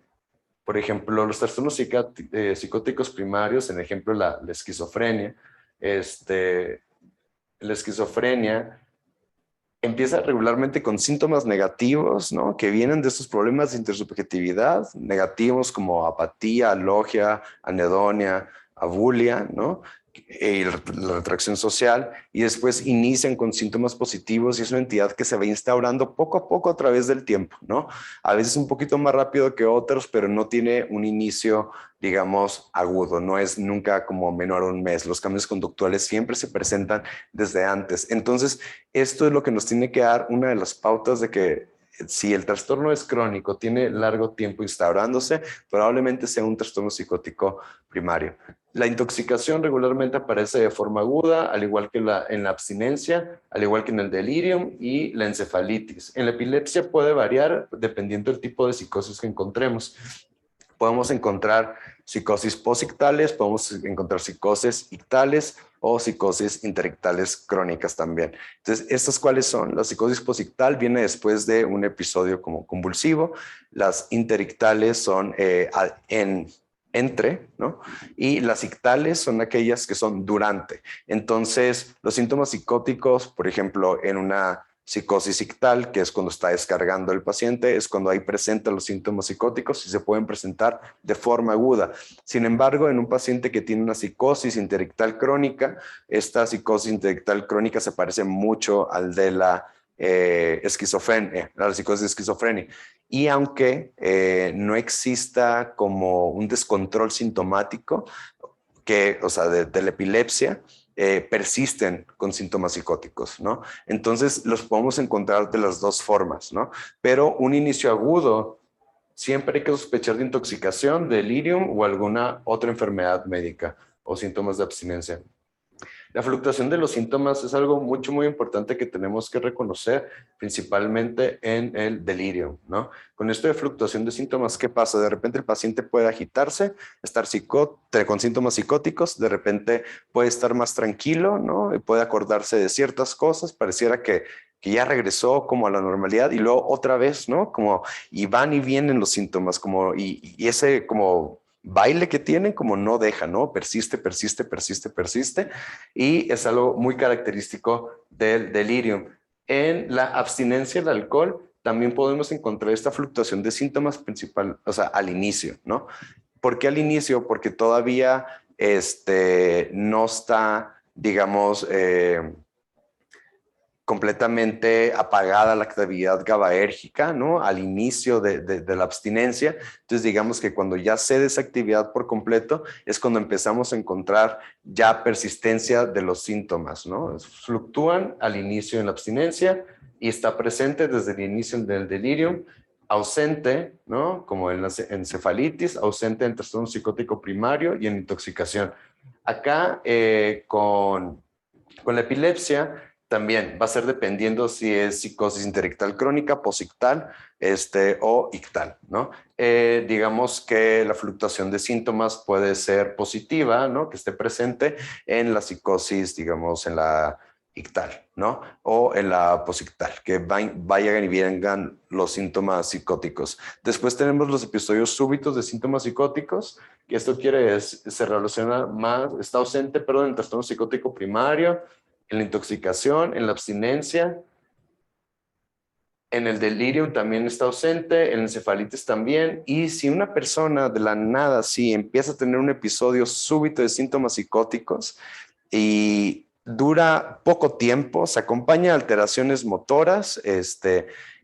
Por ejemplo, los trastornos psicóticos primarios, en ejemplo, la esquizofrenia. La esquizofrenia empieza regularmente con síntomas negativos, ¿no? Que vienen de estos problemas de intersubjetividad, negativos como apatía, alogia, anedonia, abulia, ¿no? Y la retracción social, y después inician con síntomas positivos y es una entidad que se va instaurando poco a poco a través del tiempo, ¿no? A veces un poquito más rápido que otros, pero no tiene un inicio, digamos, agudo, no es nunca como menor a un mes. Los cambios conductuales siempre se presentan desde antes. Entonces, esto es lo que nos tiene que dar una de las pautas de que si el trastorno es crónico, tiene largo tiempo instaurándose, probablemente sea un trastorno psicótico primario. La intoxicación regularmente aparece de forma aguda, al igual que en la abstinencia, al igual que en el delirium y la encefalitis. En la epilepsia puede variar dependiendo del tipo de psicosis que encontremos. Podemos encontrar psicosis posictales, podemos encontrar psicosis ictales o psicosis interictales crónicas también. Entonces, ¿estas cuáles son? La psicosis posictal viene después de un episodio como convulsivo. Las interictales son entre, ¿no? Y las ictales son aquellas que son durante. Entonces, los síntomas psicóticos, por ejemplo, en una psicosis ictal, que es cuando está descargando el paciente, es cuando ahí presenta los síntomas psicóticos y se pueden presentar de forma aguda. Sin embargo, en un paciente que tiene una psicosis interictal crónica, esta psicosis interictal crónica se parece mucho al de la esquizofrenia, la psicosis de esquizofrenia. Y aunque no exista como un descontrol sintomático, o sea, de la epilepsia, persisten con síntomas psicóticos, ¿no? Entonces los podemos encontrar de las dos formas, ¿no? Pero un inicio agudo, siempre hay que sospechar de intoxicación, delirium o alguna otra enfermedad médica o síntomas de abstinencia. La fluctuación de los síntomas es algo muy importante que tenemos que reconocer, principalmente en el delirio, ¿no? Con esto de fluctuación de síntomas, ¿qué pasa? De repente el paciente puede agitarse, estar con síntomas psicóticos, de repente puede estar más tranquilo, ¿no? Y puede acordarse de ciertas cosas, pareciera que ya regresó como a la normalidad y luego otra vez, ¿no? Como, y van y vienen los síntomas, como, y ese como baile que tienen como no deja, ¿no? Persiste, persiste, persiste, persiste y es algo muy característico del delirium. En la abstinencia del alcohol también podemos encontrar esta fluctuación de síntomas principal, o sea, al inicio, ¿no? ¿Por qué al inicio? Porque todavía no está, digamos, completamente apagada la actividad GABAérgica, ¿no? Al inicio de la abstinencia. Entonces, digamos que cuando ya cede esa actividad por completo, es cuando empezamos a encontrar ya persistencia de los síntomas, ¿no? Fluctúan al inicio en la abstinencia y está presente desde el inicio del delirium, ausente, ¿no? Como en la encefalitis, ausente en trastorno psicótico primario y en intoxicación. Acá, con la epilepsia, también va a ser dependiendo si es psicosis interictal crónica, posictal, o ictal, ¿no? Digamos que la fluctuación de síntomas puede ser positiva, ¿no? Que esté presente en la psicosis, digamos, en la ictal, ¿no? O en la posictal, que vayan y vengan los síntomas psicóticos. Después tenemos los episodios súbitos de síntomas psicóticos, que esto se relaciona más, está ausente, perdón, en el trastorno psicótico primario, en la intoxicación, en la abstinencia, en el delirio también está ausente, en la encefalitis también. Y si una persona de la nada sí empieza a tener un episodio súbito de síntomas psicóticos y dura poco tiempo, se acompaña de alteraciones motoras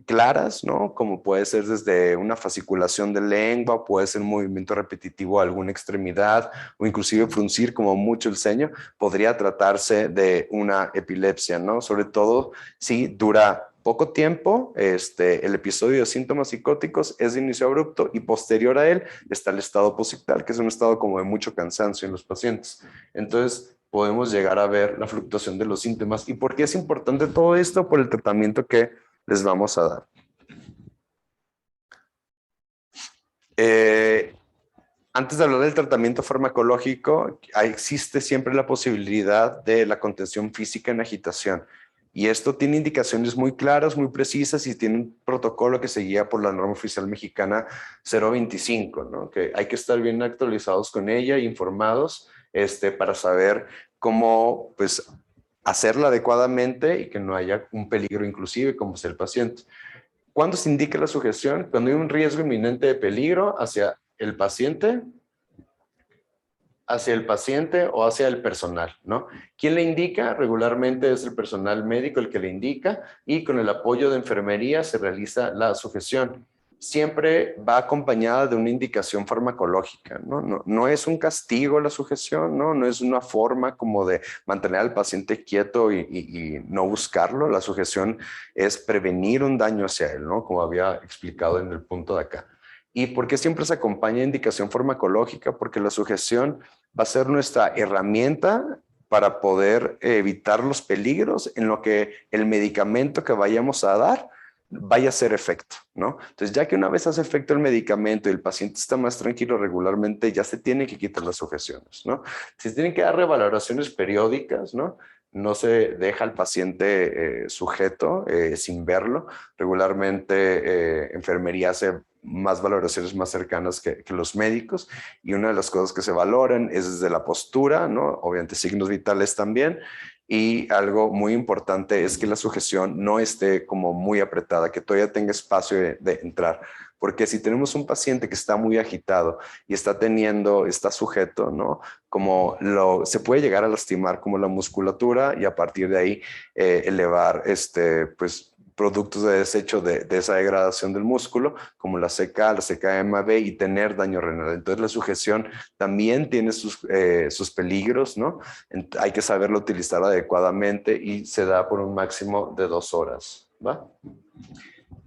claras, ¿no? Como puede ser desde una fasciculación de lengua, puede ser un movimiento repetitivo a alguna extremidad o inclusive fruncir como mucho el ceño, podría tratarse de una epilepsia, ¿no? Sobre todo si dura poco tiempo, el episodio de síntomas psicóticos es de inicio abrupto y posterior a él está el estado posictal, que es un estado como de mucho cansancio en los pacientes. Entonces, podemos llegar a ver la fluctuación de los síntomas. ¿Y por qué es importante todo esto? Por el tratamiento que les vamos a dar. Antes de hablar del tratamiento farmacológico, existe siempre la posibilidad de la contención física en agitación. Y esto tiene indicaciones muy claras, muy precisas y tiene un protocolo que se guía por la norma oficial mexicana 025, ¿no? Que hay que estar bien actualizados con ella, informados, para saber cómo, pues, hacerla adecuadamente y que no haya un peligro inclusive como es el paciente. ¿Cuándo se indica la sugestión? Cuando hay un riesgo inminente de peligro hacia el paciente o hacia el personal, ¿no? ¿Quién le indica? Regularmente es el personal médico el que le indica y con el apoyo de enfermería se realiza la sugestión. Siempre va acompañada de una indicación farmacológica, ¿no? No es un castigo la sugestión, ¿no? No es una forma como de mantener al paciente quieto y no buscarlo. La sugestión es prevenir un daño hacia él, ¿no? Como había explicado en el punto de acá. ¿Y por qué siempre se acompaña de indicación farmacológica? Porque la sugestión va a ser nuestra herramienta para poder evitar los peligros en lo que el medicamento que vayamos a dar vaya a hacer efecto, ¿no? Entonces, ya que una vez hace efecto el medicamento y el paciente está más tranquilo regularmente, ya se tiene que quitar las sujeciones, ¿no? Se tienen que dar revaloraciones periódicas, ¿no? No se deja al paciente sujeto sin verlo. Regularmente enfermería hace más valoraciones más cercanas que los médicos y una de las cosas que se valoran es desde la postura, ¿no? Obviamente signos vitales también, y algo muy importante es que la sujeción no esté como muy apretada, que todavía tenga espacio de entrar. Porque si tenemos un paciente que está muy agitado y está sujeto, ¿no? Se puede llegar a lastimar como la musculatura y a partir de ahí elevar, pues, productos de desecho de esa degradación del músculo, como la CK-MB y tener daño renal. Entonces la sujeción también tiene sus peligros, ¿no? Hay que saberlo utilizar adecuadamente y se da por un máximo de 2 horas, ¿va?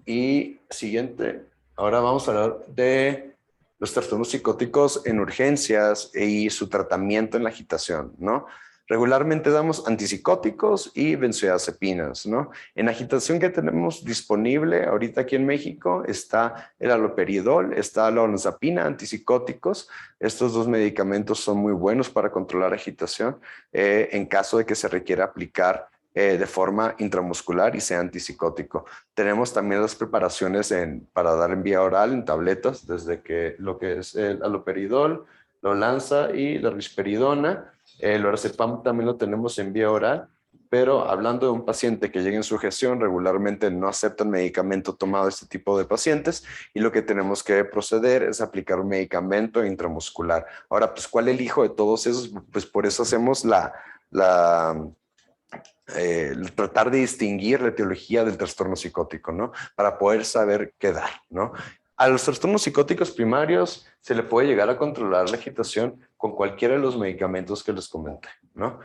Y siguiente, ahora vamos a hablar de los trastornos psicóticos en urgencias y su tratamiento en la agitación, ¿no? Regularmente damos antipsicóticos y benzodiazepinas, ¿no? En agitación que tenemos disponible ahorita aquí en México está el haloperidol, está la olanzapina, antipsicóticos. Estos dos medicamentos son muy buenos para controlar agitación en caso de que se requiera aplicar de forma intramuscular y sea antipsicótico. Tenemos también las preparaciones para dar en vía oral en tabletas, desde que lo que es el haloperidol, la olanza y la risperidona. El lorazepam también lo tenemos en vía oral, pero hablando de un paciente que llegue en sujeción, regularmente no aceptan medicamento tomado este tipo de pacientes y lo que tenemos que proceder es aplicar un medicamento intramuscular. Ahora, pues, ¿cuál elijo de todos esos? Pues por eso hacemos tratar de distinguir la etiología del trastorno psicótico, ¿no? Para poder saber qué dar, ¿no? A los trastornos psicóticos primarios se le puede llegar a controlar la agitación con cualquiera de los medicamentos que les comenté, ¿no?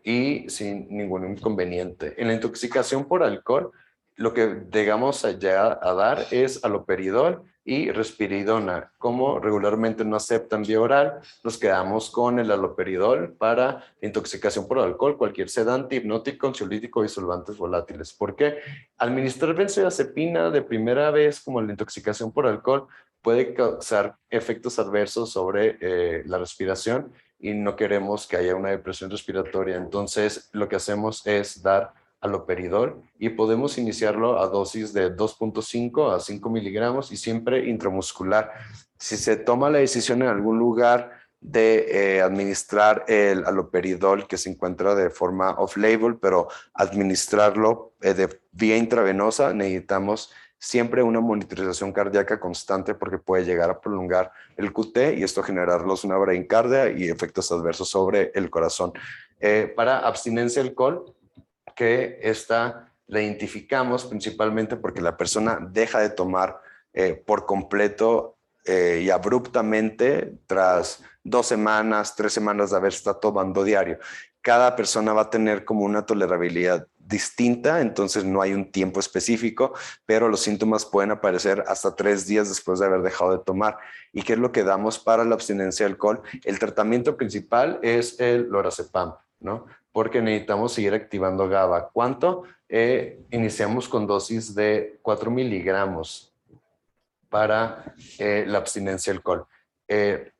Y sin ningún inconveniente. En la intoxicación por alcohol, lo que llegamos a llegar a dar es haloperidol y risperidona. Como regularmente no aceptan vía oral, nos quedamos con el haloperidol para intoxicación por alcohol, cualquier sedante, hipnótico, ansiolítico y solvantes volátiles. ¿Por qué? Administrar benzodiazepina de primera vez, como la intoxicación por alcohol, puede causar efectos adversos sobre la respiración y no queremos que haya una depresión respiratoria. Entonces, lo que hacemos es dar haloperidol y podemos iniciarlo a dosis de 2.5 a 5 miligramos y siempre intramuscular. Si se toma la decisión en algún lugar de administrar el haloperidol que se encuentra de forma off-label, pero administrarlo de vía intravenosa necesitamos siempre una monitorización cardíaca constante porque puede llegar a prolongar el QT y esto generarlos una bradicardia y efectos adversos sobre el corazón. Para abstinencia de alcohol, que esta la identificamos principalmente porque la persona deja de tomar por completo y abruptamente tras 2 semanas, 3 semanas de haber estado tomando diario. Cada persona va a tener como una tolerabilidad distinta, entonces no hay un tiempo específico, pero los síntomas pueden aparecer hasta 3 días después de haber dejado de tomar. ¿Y qué es lo que damos para la abstinencia de alcohol? El tratamiento principal es el lorazepam, ¿no? Porque necesitamos seguir activando GABA. ¿Cuánto? Iniciamos con dosis de 4 miligramos para la abstinencia de alcohol.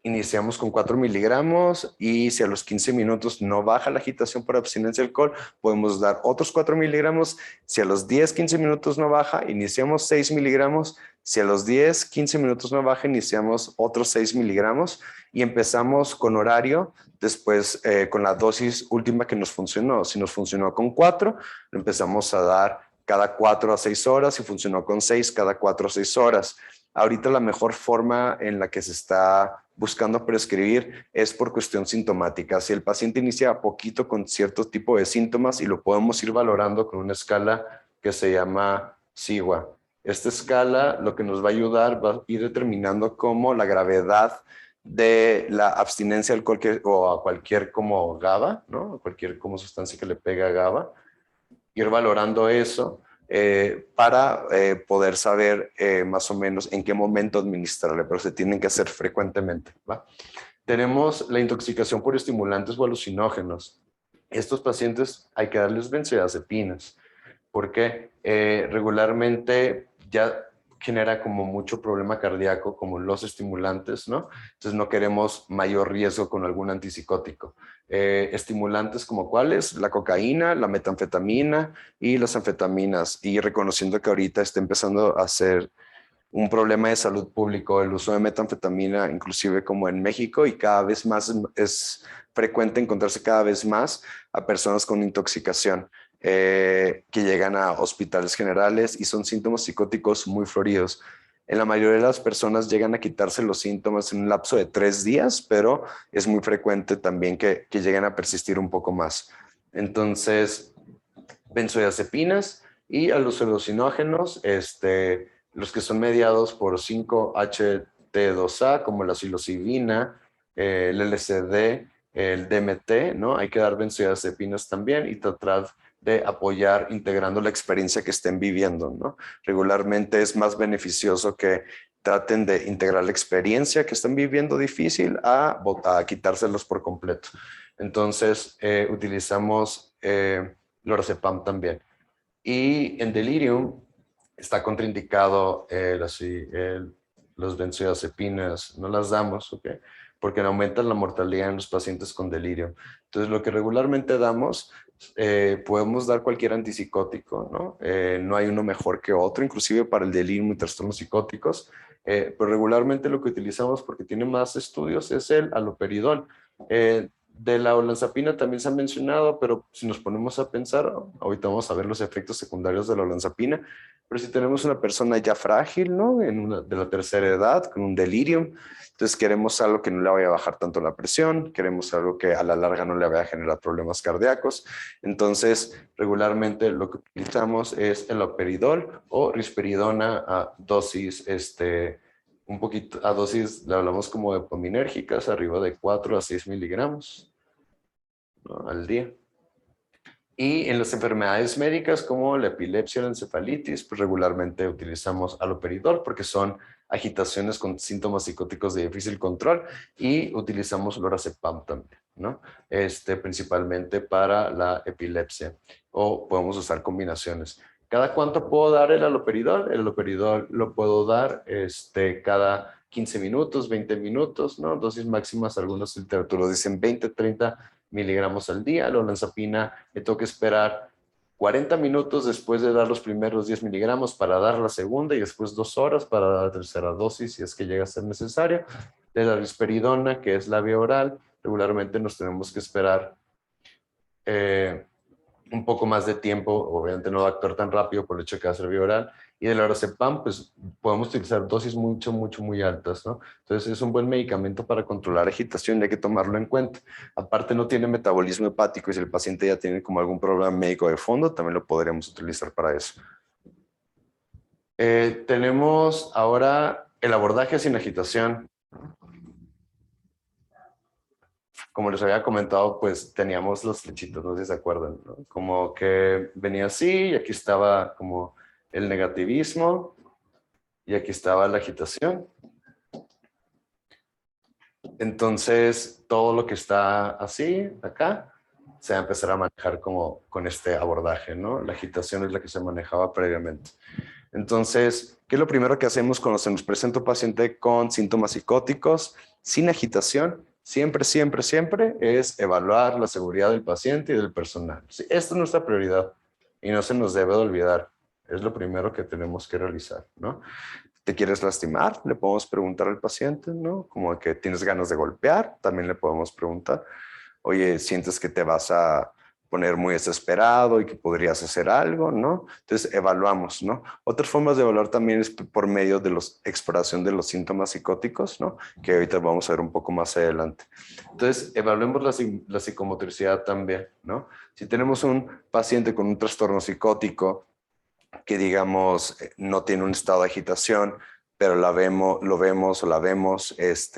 Iniciamos con 4 miligramos y si a los 15 minutos no baja la agitación por abstinencia de alcohol, podemos dar otros 4 miligramos. Si a los 10, 15 minutos no baja, iniciamos 6 miligramos. Si a los 10, 15 minutos no baja, iniciamos otros 6 miligramos y empezamos con horario, después con la dosis última que nos funcionó. Si nos funcionó con 4, lo empezamos a dar cada 4 a 6 horas. Si funcionó con 6, cada 4 a 6 horas. Ahorita la mejor forma en la que se está buscando prescribir es por cuestión sintomática. Si el paciente inicia poquito con cierto tipo de síntomas y lo podemos ir valorando con una escala que se llama SIGWA. Esta escala lo que nos va a ayudar va a ir determinando como la gravedad de la abstinencia al alcohol o a cualquier como GABA, ¿no? Cualquier como sustancia que le pegue a GABA. Ir valorando eso para poder saber más o menos en qué momento administrarle, pero se tienen que hacer frecuentemente, ¿va? Tenemos la intoxicación por estimulantes o alucinógenos. Estos pacientes hay que darles benzodiazepinas porque regularmente ya genera como mucho problema cardíaco como los estimulantes, ¿no? Entonces no queremos mayor riesgo con algún antipsicótico. Estimulantes como cuáles, la cocaína, la metanfetamina y las anfetaminas. Y reconociendo que ahorita está empezando a ser un problema de salud público el uso de metanfetamina, inclusive como en México, y cada vez más es frecuente encontrarse cada vez más a personas con intoxicación que llegan a hospitales generales y son síntomas psicóticos muy floridos. En la mayoría de las personas llegan a quitarse los síntomas en un lapso de 3 días, pero es muy frecuente también que lleguen a persistir un poco más. Entonces, benzodiazepinas y a los alucinógenos, los que son mediados por 5-HT2A, como la psilocibina, el LSD, el DMT, ¿no? Hay que dar benzodiazepinas también y tratar de apoyar integrando la experiencia que estén viviendo, ¿no? Regularmente es más beneficioso que traten de integrar la experiencia que están viviendo difícil a quitárselos por completo. Entonces, utilizamos lorazepam también. Y en delirium está contraindicado los benzodiazepinas, no las damos, ¿ok? Porque aumentan la mortalidad en los pacientes con delirio. Entonces, lo que regularmente damos, podemos dar cualquier antipsicótico, ¿no? No hay uno mejor que otro, inclusive para el delirio y trastornos psicóticos, pero regularmente lo que utilizamos, porque tiene más estudios, es el haloperidol. De la olanzapina también se ha mencionado, pero si nos ponemos a pensar, ahorita vamos a ver los efectos secundarios de la olanzapina, pero si tenemos una persona ya frágil, ¿no? De la tercera edad, con un delirium, entonces queremos algo que no le vaya a bajar tanto la presión, queremos algo que a la larga no le vaya a generar problemas cardíacos. Entonces, regularmente lo que utilizamos es el haloperidol o risperidona a dosis, un poquito, a dosis, le hablamos como de dopaminérgicas, arriba de 4 a 6 miligramos, ¿no? Al día. Y en las enfermedades médicas como la epilepsia o la encefalitis, pues regularmente utilizamos haloperidol porque son agitaciones con síntomas psicóticos de difícil control y utilizamos lorazepam también, ¿no? Principalmente para la epilepsia o podemos usar combinaciones. ¿Cada cuánto puedo dar el haloperidol? El haloperidol lo puedo dar cada 15 minutos, 20 minutos, ¿no? Dosis máximas, algunos literaturas dicen 20, 30 miligramos al día. La olanzapina le tengo que esperar 40 minutos después de dar los primeros 10 miligramos para dar la segunda y después 2 horas para dar la tercera dosis si es que llega a ser necesario. De la risperidona, que es la vía oral, regularmente nos tenemos que esperar un poco más de tiempo, obviamente no va a actuar tan rápido por el hecho de que va a ser vía oral, y del lorazepam, pues podemos utilizar dosis muy altas, ¿no? Entonces es un buen medicamento para controlar agitación y hay que tomarlo en cuenta. Aparte no tiene metabolismo hepático y si el paciente ya tiene como algún problema médico de fondo, también lo podremos utilizar para eso. Tenemos ahora el abordaje sin agitación. Como les había comentado, pues teníamos los flechitos, no sé si se acuerdan, ¿no? Como que venía así y aquí estaba como el negativismo y aquí estaba la agitación. Entonces, todo lo que está así, acá, se va a empezar a manejar como con este abordaje, ¿no? La agitación es la que se manejaba previamente. Entonces, ¿qué es lo primero que hacemos cuando se nos presenta un paciente con síntomas psicóticos, sin agitación? Siempre, siempre, siempre es evaluar la seguridad del paciente y del personal. Sí, esta es nuestra prioridad y no se nos debe de olvidar. Es lo primero que tenemos que realizar, ¿no? ¿Te quieres lastimar? Le podemos preguntar al paciente, ¿no? Como que tienes ganas de golpear, también le podemos preguntar. Oye, ¿sientes que te vas a poner muy desesperado y que podrías hacer algo, ¿no? Entonces evaluamos, ¿no? Otras formas de evaluar también es por medio de la exploración de los síntomas psicóticos, ¿no? Que ahorita vamos a ver un poco más adelante. Entonces, evaluemos la psicomotricidad también, ¿no? Si tenemos un paciente con un trastorno psicótico que digamos no tiene un estado de agitación, pero lo vemos o la vemos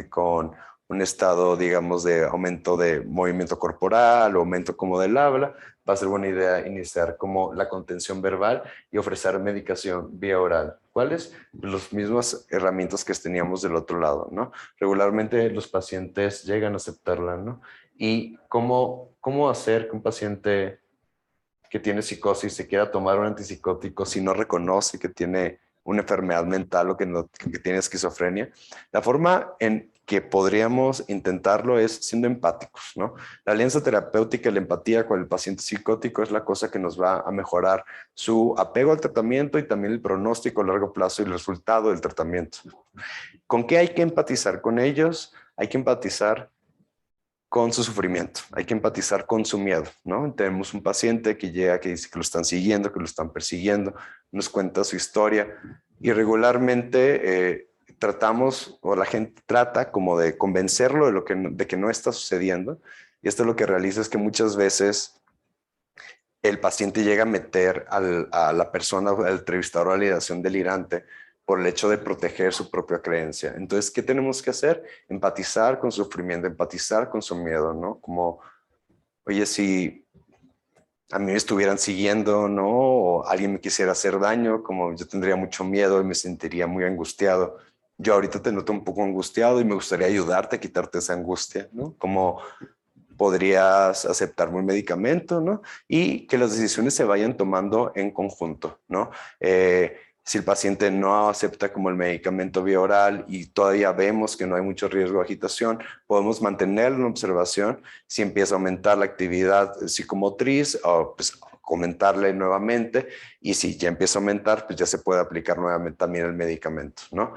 con un estado, digamos, de aumento de movimiento corporal o aumento como del habla, va a ser buena idea iniciar como la contención verbal y ofrecer medicación vía oral. ¿Cuáles? Los mismas herramientas que teníamos del otro lado, ¿no? Regularmente los pacientes llegan a aceptarla, ¿no? Y cómo hacer que un paciente que tiene psicosis se quiera tomar un antipsicótico si no reconoce que tiene una enfermedad mental o que tiene esquizofrenia. La forma en que podríamos intentarlo es siendo empáticos, ¿no? La alianza terapéutica y la empatía con el paciente psicótico es la cosa que nos va a mejorar su apego al tratamiento y también el pronóstico a largo plazo y el resultado del tratamiento. ¿Con qué hay que empatizar con ellos? Hay que empatizar con su sufrimiento, hay que empatizar con su miedo, ¿no? Tenemos un paciente que llega, que dice que lo están siguiendo, que lo están persiguiendo, nos cuenta su historia y regularmente tratamos, o la gente trata como de convencerlo de que no está sucediendo, y esto lo que realiza es que muchas veces el paciente llega a meter a la persona, al entrevistador, a la validación delirante por el hecho de proteger su propia creencia. Entonces, ¿qué tenemos que hacer? Empatizar con su sufrimiento, empatizar con su miedo, ¿no? Como, oye, si a mí me estuvieran siguiendo, ¿no? O alguien me quisiera hacer daño, como yo tendría mucho miedo y me sentiría muy angustiado. Yo ahorita te noto un poco angustiado y me gustaría ayudarte a quitarte esa angustia, ¿no? Como podrías aceptarme un medicamento, ¿no? Y que las decisiones se vayan tomando en conjunto, ¿no? Si el paciente no acepta como el medicamento vía oral y todavía vemos que no hay mucho riesgo de agitación, podemos mantenerlo en observación. Si empieza a aumentar la actividad psicomotriz, o pues comentarle nuevamente, y si ya empieza a aumentar, pues ya se puede aplicar nuevamente también el medicamento, ¿no?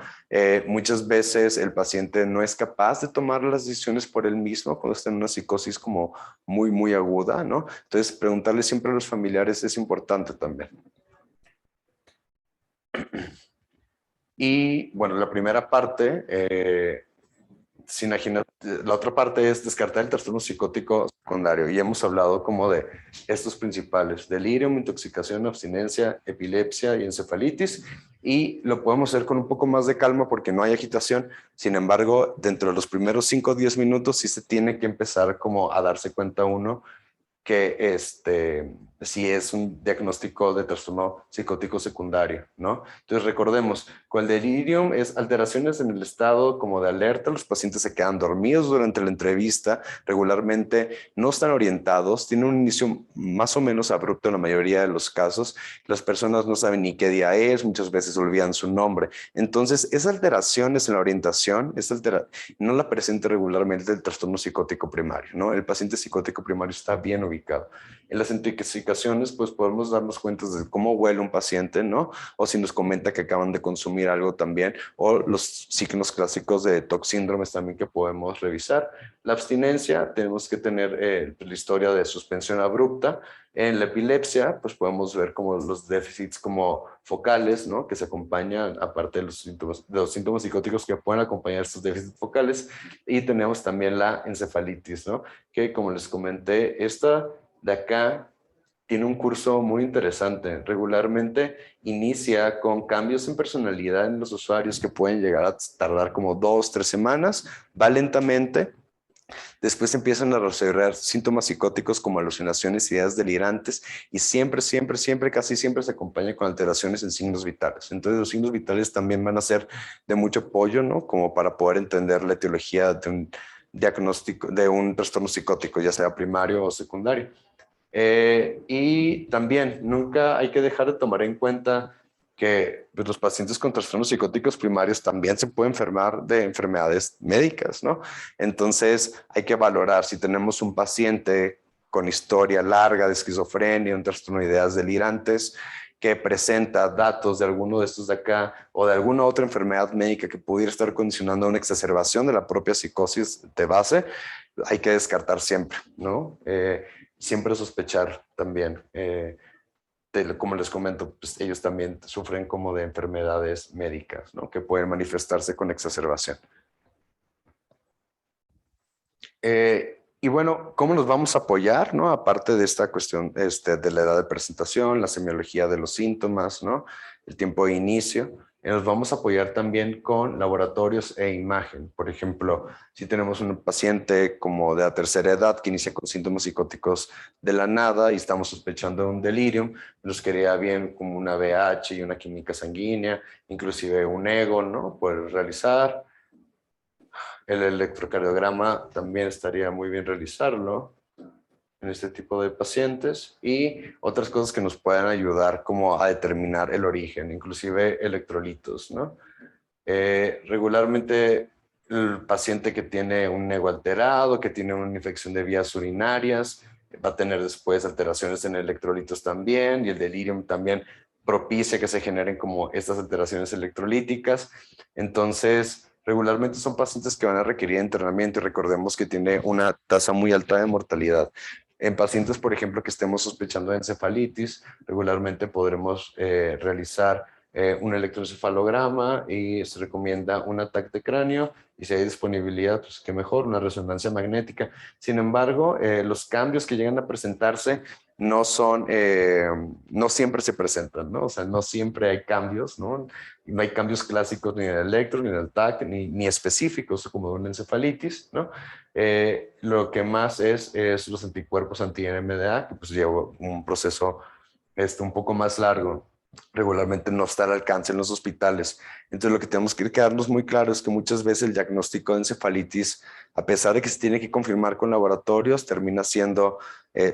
Muchas veces el paciente no es capaz de tomar las decisiones por él mismo cuando está en una psicosis como muy, muy aguda, ¿no? Entonces, preguntarle siempre a los familiares es importante también. Y bueno, la primera parte, la otra parte es descartar el trastorno psicótico secundario y hemos hablado como de estos principales: delirium, intoxicación, abstinencia, epilepsia y encefalitis, y lo podemos hacer con un poco más de calma porque no hay agitación. Sin embargo, dentro de los primeros 5 o 10 minutos sí se tiene que empezar como a darse cuenta uno que si es un diagnóstico de trastorno psicótico secundario, ¿no? Entonces recordemos, con el delirium es alteraciones en el estado como de alerta, los pacientes se quedan dormidos durante la entrevista, regularmente no están orientados, tienen un inicio más o menos abrupto en la mayoría de los casos, las personas no saben ni qué día es, muchas veces olvidan su nombre. Entonces, esas alteraciones en la orientación, no la presenta regularmente el trastorno psicótico primario, ¿no? El paciente psicótico primario está bien ubicado. En las intoxicaciones, pues podemos darnos cuenta de cómo huele un paciente, ¿no? O si nos comenta que acaban de consumir algo también, o los signos clásicos de toxíndromes también que podemos revisar. La abstinencia, tenemos que tener la historia de suspensión abrupta. En la epilepsia, pues podemos ver como los déficits como focales, ¿no? Que se acompañan, aparte de los síntomas psicóticos que pueden acompañar estos déficits focales. Y tenemos también la encefalitis, ¿no? Que como les comenté, esta de acá tiene un curso muy interesante. Regularmente inicia con cambios en personalidad en los usuarios que pueden llegar a tardar como 2, 3 semanas, va lentamente. Después empiezan a desarrollar síntomas psicóticos como alucinaciones, ideas delirantes y siempre, casi siempre se acompaña con alteraciones en signos vitales. Entonces los signos vitales también van a ser de mucho apoyo, ¿no? Como para poder entender la etiología de un diagnóstico, de un trastorno psicótico, ya sea primario o secundario. Y también nunca hay que dejar de tomar en cuenta que pues, los pacientes con trastornos psicóticos primarios también se pueden enfermar de enfermedades médicas, ¿no? Entonces hay que valorar si tenemos un paciente con historia larga de esquizofrenia, un trastorno de ideas delirantes, que presenta datos de alguno de estos de acá o de alguna otra enfermedad médica que pudiera estar condicionando una exacerbación de la propia psicosis de base, hay que descartar siempre, ¿no? Siempre sospechar también. Como les comento, pues ellos también sufren como de enfermedades médicas, ¿no? Que pueden manifestarse con exacerbación. Y bueno, ¿cómo nos vamos a apoyar, no? Aparte de esta cuestión de la edad de presentación, la semiología de los síntomas, ¿no? El tiempo de inicio. Nos vamos a apoyar también con laboratorios e imagen. Por ejemplo, si tenemos un paciente como de la tercera edad que inicia con síntomas psicóticos de la nada y estamos sospechando de un delirium, nos quedaría bien como una BH y una química sanguínea, inclusive un EGO, ¿no? Poder realizar. El electrocardiograma también estaría muy bien realizarlo en este tipo de pacientes y otras cosas que nos puedan ayudar como a determinar el origen, inclusive electrolitos, ¿no? Regularmente el paciente que tiene un ego alterado, que tiene una infección de vías urinarias, va a tener después alteraciones en electrolitos también y el delirium también propicia que se generen como estas alteraciones electrolíticas. Entonces, regularmente son pacientes que van a requerir entrenamiento y recordemos que tiene una tasa muy alta de mortalidad. En pacientes, por ejemplo, que estemos sospechando de encefalitis, regularmente podremos realizar un electroencefalograma y se recomienda un ataque de cráneo y si hay disponibilidad, pues qué mejor, una resonancia magnética. Sin embargo, los cambios que llegan a presentarse no son, no siempre se presentan, ¿no? O sea, no siempre hay cambios, ¿no? No hay cambios clásicos ni en el electro, ni en el TAC, ni específicos como una encefalitis, ¿no? Lo que más es los anticuerpos anti-NMDA, que pues lleva un proceso un poco más largo, regularmente no está al alcance en los hospitales. Entonces lo que tenemos que quedarnos muy claro es que muchas veces el diagnóstico de encefalitis, a pesar de que se tiene que confirmar con laboratorios, termina siendo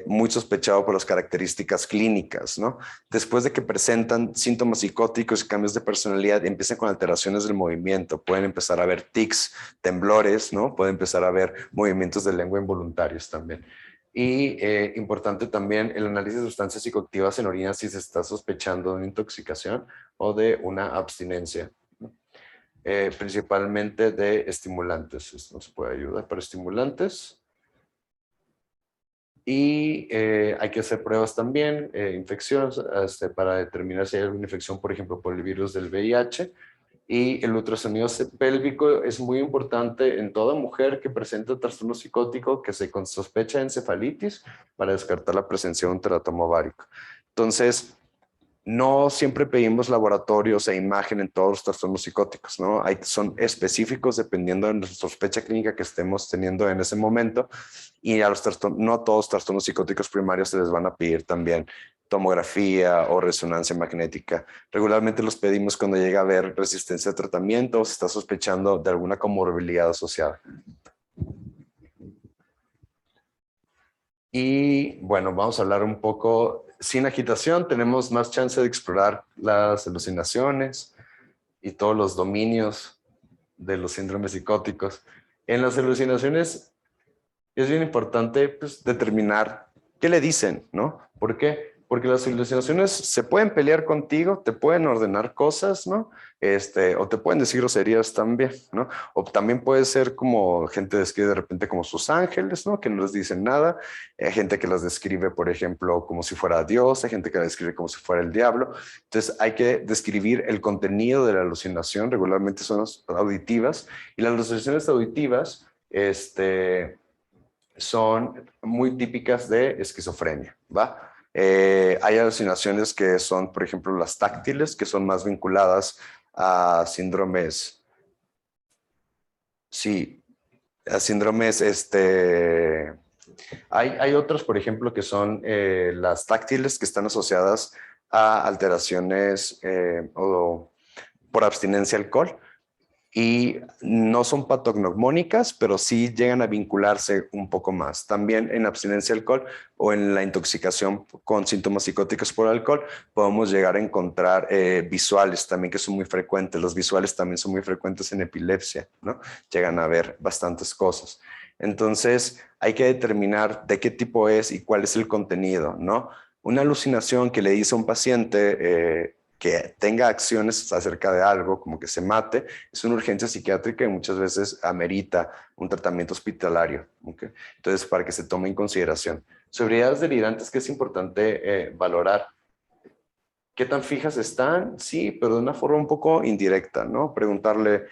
muy sospechado por las características clínicas, ¿no? Después de que presentan síntomas psicóticos y cambios de personalidad, empiezan con alteraciones del movimiento, pueden empezar a ver tics, temblores, ¿no? Pueden empezar a ver movimientos de lengua involuntarios también. Y importante también el análisis de sustancias psicoactivas en orina si se está sospechando de una intoxicación o de una abstinencia, ¿no? Principalmente de estimulantes. Esto nos puede ayudar para estimulantes. Y hay que hacer pruebas también, infecciones, para determinar si hay alguna infección, por ejemplo, por el virus del VIH. Y el ultrasonido pélvico es muy importante en toda mujer que presenta trastorno psicótico que se sospecha de encefalitis para descartar la presencia de un teratoma ovárico. Entonces, no siempre pedimos laboratorios e imagen en todos los trastornos psicóticos, ¿no? Son específicos dependiendo de la sospecha clínica que estemos teniendo en ese momento y a no todos los trastornos psicóticos primarios se les van a pedir también tomografía o resonancia magnética. Regularmente los pedimos cuando llega a haber resistencia a tratamiento o se está sospechando de alguna comorbilidad asociada. Y bueno, vamos a hablar un poco, sin agitación tenemos más chance de explorar las alucinaciones y todos los dominios de los síndromes psicóticos. En las alucinaciones es bien importante pues, determinar ¿qué le dicen, no? ¿Por qué? Porque las alucinaciones se pueden pelear contigo, te pueden ordenar cosas, ¿no? O te pueden decir groserías también, ¿no? O también puede ser como gente describe de repente como sus ángeles, ¿no? Que no les dicen nada. Hay gente que las describe, por ejemplo, como si fuera Dios, hay gente que las describe como si fuera el diablo. Entonces hay que describir el contenido de la alucinación, regularmente son auditivas, y las alucinaciones auditivas, son muy típicas de esquizofrenia, ¿va? Hay alucinaciones que son, por ejemplo, las táctiles, que son más vinculadas a síndromes, sí, a síndromes, hay otros, por ejemplo, que son las táctiles, que están asociadas a alteraciones o por abstinencia al alcohol. Y no son patognomónicas, pero sí llegan a vincularse un poco más. También en abstinencia de alcohol o en la intoxicación con síntomas psicóticos por alcohol, podemos llegar a encontrar visuales también que son muy frecuentes. Los visuales también son muy frecuentes en epilepsia, ¿no? Llegan a ver bastantes cosas. Entonces, hay que determinar de qué tipo es y cuál es el contenido, ¿no? Una alucinación que le dice a un paciente que tenga acciones acerca de algo, como que se mate, es una urgencia psiquiátrica y muchas veces amerita un tratamiento hospitalario. ¿Okay? Entonces, para que se tome en consideración. Sobriedades delirantes que es importante valorar. ¿Qué tan fijas están? Sí, pero de una forma un poco indirecta, ¿no? Preguntarle,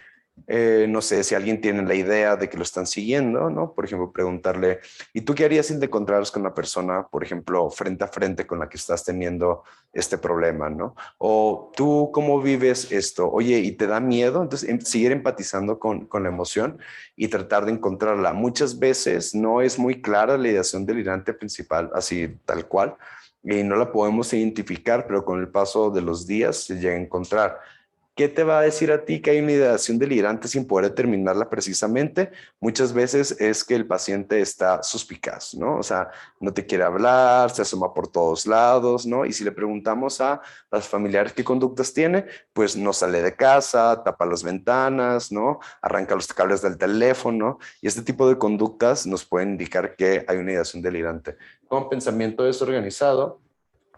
no sé, si alguien tiene la idea de que lo están siguiendo, ¿no? Por ejemplo, preguntarle, ¿y tú qué harías si te encontraras con una persona, por ejemplo, frente a frente con la que estás teniendo este problema, ¿no? O tú, ¿cómo vives esto? Oye, ¿y te da miedo? Entonces, seguir empatizando con la emoción y tratar de encontrarla. Muchas veces no es muy clara la ideación delirante principal, así tal cual, y no la podemos identificar, pero con el paso de los días se llega a encontrar. ¿Qué te va a decir a ti que hay una ideación delirante sin poder determinarla precisamente? Muchas veces es que el paciente está suspicaz, ¿no? O sea, no te quiere hablar, se asoma por todos lados, ¿no? Y si le preguntamos a las familiares qué conductas tiene, pues no sale de casa, tapa las ventanas, ¿no? Arranca los cables del teléfono, y este tipo de conductas nos pueden indicar que hay una ideación delirante. Con pensamiento desorganizado,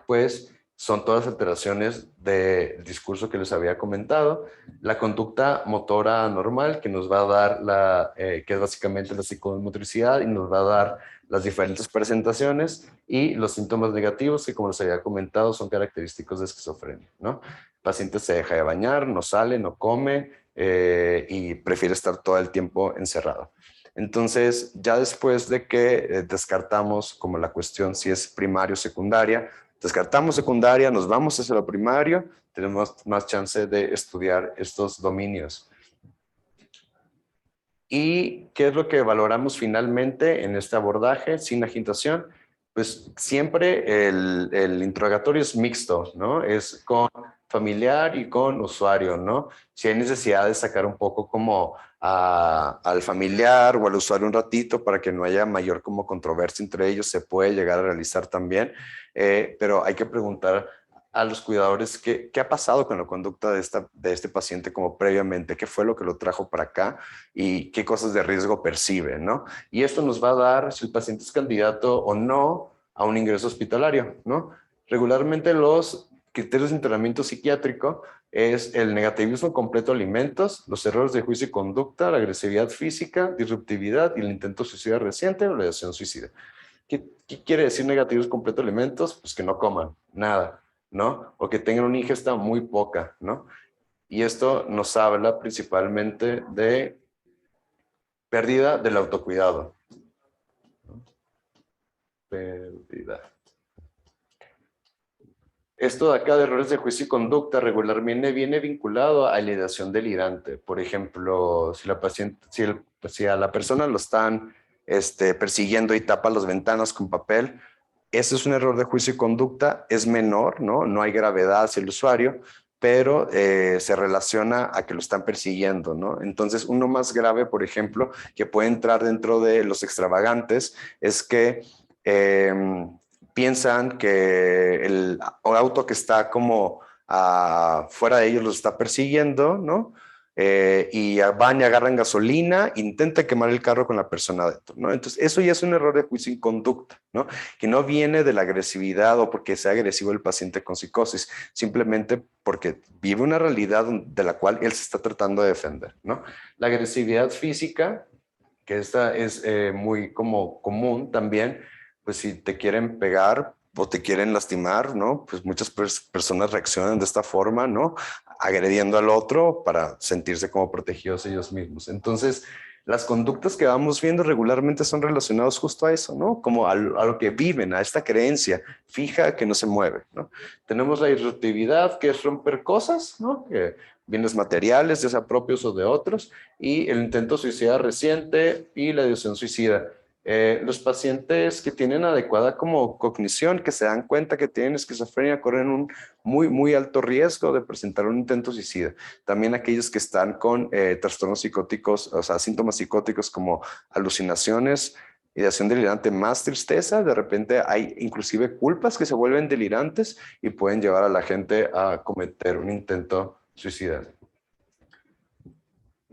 pues son todas alteraciones del discurso que les había comentado. La conducta motora normal que nos va a dar que es básicamente la psicomotricidad y nos va a dar las diferentes presentaciones y los síntomas negativos que, como les había comentado, son característicos de esquizofrenia, ¿no? El paciente se deja de bañar, no sale, no come y prefiere estar todo el tiempo encerrado. Entonces, ya después de que descartamos como la cuestión si es primaria o secundaria, descartamos secundaria, nos vamos hacia lo primario, tenemos más chance de estudiar estos dominios. ¿Y qué es lo que valoramos finalmente en este abordaje sin agitación? Pues siempre el interrogatorio es mixto, ¿no? Es con familiar y con usuario, ¿no? Si hay necesidad de sacar un poco como al familiar o al usuario un ratito para que no haya mayor como controversia entre ellos, se puede llegar a realizar también, pero hay que preguntar a los cuidadores qué ha pasado con la conducta de este paciente como previamente, qué fue lo que lo trajo para acá y qué cosas de riesgo percibe, ¿no? Y esto nos va a dar si el paciente es candidato o no a un ingreso hospitalario, ¿no? Regularmente los criterios de internamiento psiquiátrico es el negativismo completo a alimentos, los errores de juicio y conducta, la agresividad física, disruptividad y el intento suicida reciente o la ideación suicida. ¿Qué quiere decir negativos completo a alimentos? Pues que no coman nada, ¿no? O que tengan una ingesta muy poca, ¿no? Y esto nos habla principalmente de pérdida del autocuidado. Pérdida. Esto de acá de errores de juicio y conducta regularmente viene vinculado a la ideación delirante. Por ejemplo, si a la persona lo están persiguiendo y tapa las ventanas con papel, ese es un error de juicio y conducta, es menor, ¿no? No hay gravedad hacia el usuario, pero se relaciona a que lo están persiguiendo, ¿no? Entonces, uno más grave, por ejemplo, que puede entrar dentro de los extravagantes, es que piensan que el auto que está como fuera de ellos los está persiguiendo, ¿no? y van y agarran gasolina, intenta quemar el carro con la persona adentro, ¿no? Entonces, eso ya es un error de juicio y conducta, ¿no? Que no viene de la agresividad o porque sea agresivo el paciente con psicosis, simplemente porque vive una realidad de la cual él se está tratando de defender, ¿no? La agresividad física, que esta es muy como común también, pues si te quieren pegar o te quieren lastimar, ¿no? Pues muchas personas reaccionan de esta forma, ¿no? Agrediendo al otro para sentirse como protegidos ellos mismos. Entonces, las conductas que vamos viendo regularmente son relacionadas justo a eso, ¿no? Como a lo que viven, a esta creencia fija que no se mueve, ¿no? Tenemos la irruptividad, que es romper cosas, ¿no? Bienes materiales, ya sea propios o de otros, y el intento suicida reciente y la ideación suicida. Los pacientes que tienen adecuada como cognición, que se dan cuenta que tienen esquizofrenia, corren un muy alto riesgo de presentar un intento suicida. También aquellos que están con trastornos psicóticos, o sea, síntomas psicóticos como alucinaciones, ideación delirante más tristeza, de repente hay inclusive culpas que se vuelven delirantes y pueden llevar a la gente a cometer un intento suicidario.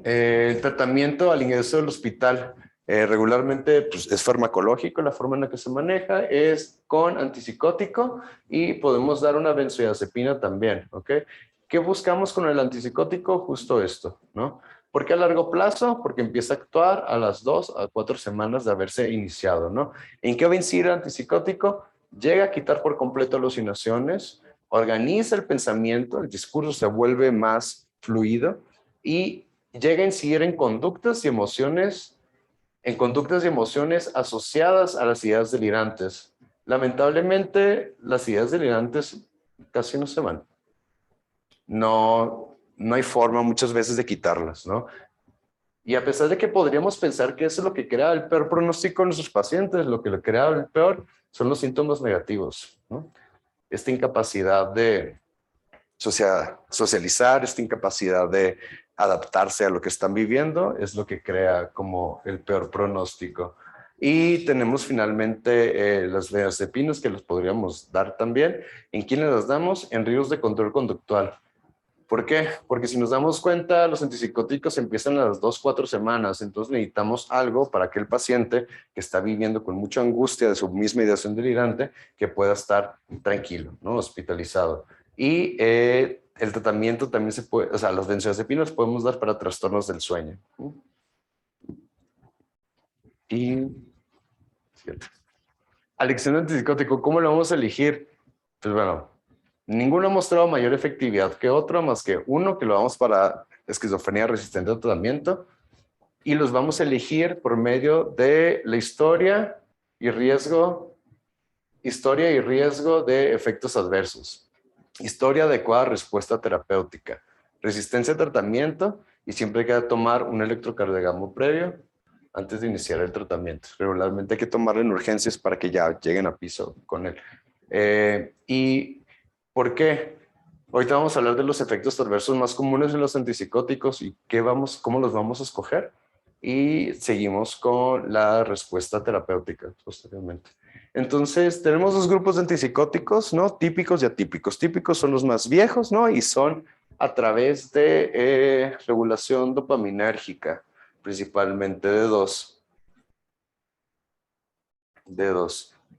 El tratamiento al ingreso del hospital regularmente pues, es farmacológico, la forma en la que se maneja es con antipsicótico y podemos dar una benzodiazepina también, ¿ok? ¿Qué buscamos con el antipsicótico? Justo esto, ¿no? ¿Por qué a largo plazo? Porque empieza a actuar a las 2 a 4 semanas de haberse iniciado, ¿no? ¿En qué va a incidir el antipsicótico? Llega a quitar por completo alucinaciones, organiza el pensamiento, el discurso se vuelve más fluido y llega a incidir en conductas y emociones asociadas a las ideas delirantes. Lamentablemente, las ideas delirantes casi no se van. No hay forma muchas veces de quitarlas, ¿no? Y a pesar de que podríamos pensar que eso es lo que crea el peor pronóstico en nuestros pacientes, lo que le crea el peor son los síntomas negativos, ¿no? Esta incapacidad de socializar, esta incapacidad de adaptarse a lo que están viviendo es lo que crea como el peor pronóstico. Y tenemos finalmente las benzodiazepinas que los podríamos dar también. ¿En quiénes las damos? En ríos de control conductual. ¿Por qué? Porque si nos damos cuenta, los antipsicóticos empiezan a las 2, 4 semanas, entonces necesitamos algo para que el paciente que está viviendo con mucha angustia de su misma ideación delirante, que pueda estar tranquilo, ¿no? Hospitalizado. Y el tratamiento también se puede, o sea, los benzodiazepinas podemos dar para trastornos del sueño. Y elección de antipsicótico, ¿cómo lo vamos a elegir? Pues bueno, ninguno ha mostrado mayor efectividad que otro, más que uno que lo vamos para esquizofrenia resistente al tratamiento, y los vamos a elegir por medio de la historia y riesgo de efectos adversos, historia adecuada respuesta terapéutica, resistencia a tratamiento, y siempre hay que tomar un electrocardiograma previo antes de iniciar el tratamiento. Regularmente hay que tomarlo en urgencias para que ya lleguen a piso con él. ¿Y por qué? Ahorita vamos a hablar de los efectos adversos más comunes en los antipsicóticos y cómo los vamos a escoger. Y seguimos con la respuesta terapéutica posteriormente. Entonces, tenemos dos grupos de antipsicóticos, ¿no? Típicos y atípicos. Típicos son los más viejos, ¿no? Y son a través de regulación dopaminérgica, principalmente de dos.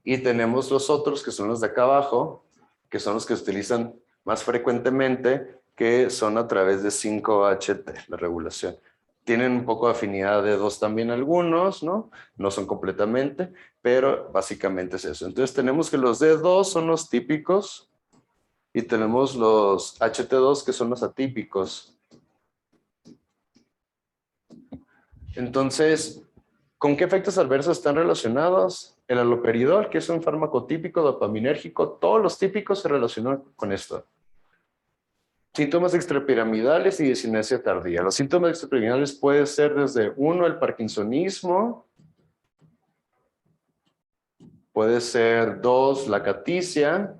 Y tenemos los otros, que son los de acá abajo, que son los que se utilizan más frecuentemente, que son a través de 5-HT, la regulación. Tienen un poco de afinidad de 2 también algunos, ¿no? No son completamente, pero básicamente es eso. Entonces tenemos que los D2 son los típicos y tenemos los HT2 que son los atípicos. Entonces, ¿con qué efectos adversos están relacionados? El haloperidol, que es un fármaco típico dopaminérgico, todos los típicos se relacionan con esto. Síntomas extrapiramidales y discinesia tardía. Los síntomas extrapiramidales pueden ser desde 1, el parkinsonismo, puede ser 2, la caticia,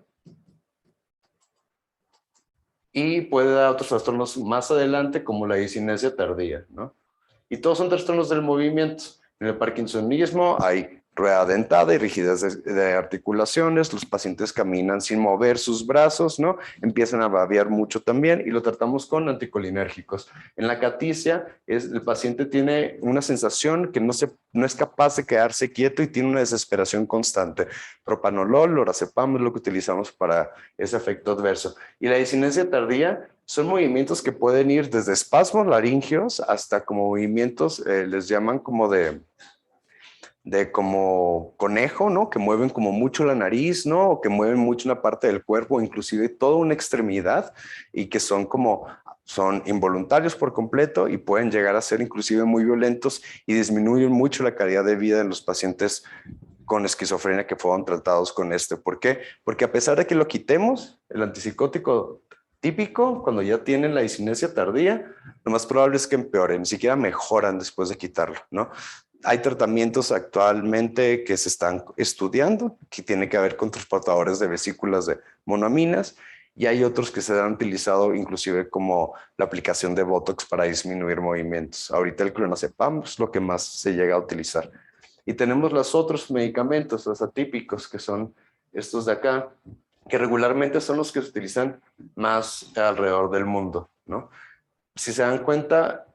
y puede dar otros trastornos más adelante como la discinesia tardía, ¿no? Y todos son trastornos del movimiento. En el parkinsonismo hay rueda dentada y rigidez de articulaciones, los pacientes caminan sin mover sus brazos, ¿no? Empiezan a babear mucho también y lo tratamos con anticolinérgicos. En la caticia, el paciente tiene una sensación que no es capaz de quedarse quieto y tiene una desesperación constante. Propanolol, lorazepam es lo que utilizamos para ese efecto adverso. Y la disinencia tardía son movimientos que pueden ir desde espasmos laríngeos hasta como movimientos, les llaman como de como conejo, ¿no? Que mueven como mucho la nariz, ¿no? O que mueven mucho una parte del cuerpo, inclusive toda una extremidad, y que son involuntarios por completo y pueden llegar a ser inclusive muy violentos y disminuyen mucho la calidad de vida de los pacientes con esquizofrenia que fueron tratados con este. ¿Por qué? Porque a pesar de que lo quitemos, el antipsicótico típico, cuando ya tienen la disinencia tardía, lo más probable es que empeoren, ni siquiera mejoran después de quitarlo, ¿no? Hay tratamientos actualmente que se están estudiando, que tiene que ver con transportadores de vesículas de monoaminas, y hay otros que se han utilizado inclusive como la aplicación de Botox para disminuir movimientos. Ahorita el clonazepam es lo que más se llega a utilizar. Y tenemos los otros medicamentos, los atípicos, que son estos de acá, que regularmente son los que se utilizan más alrededor del mundo, ¿no? Si se dan cuenta,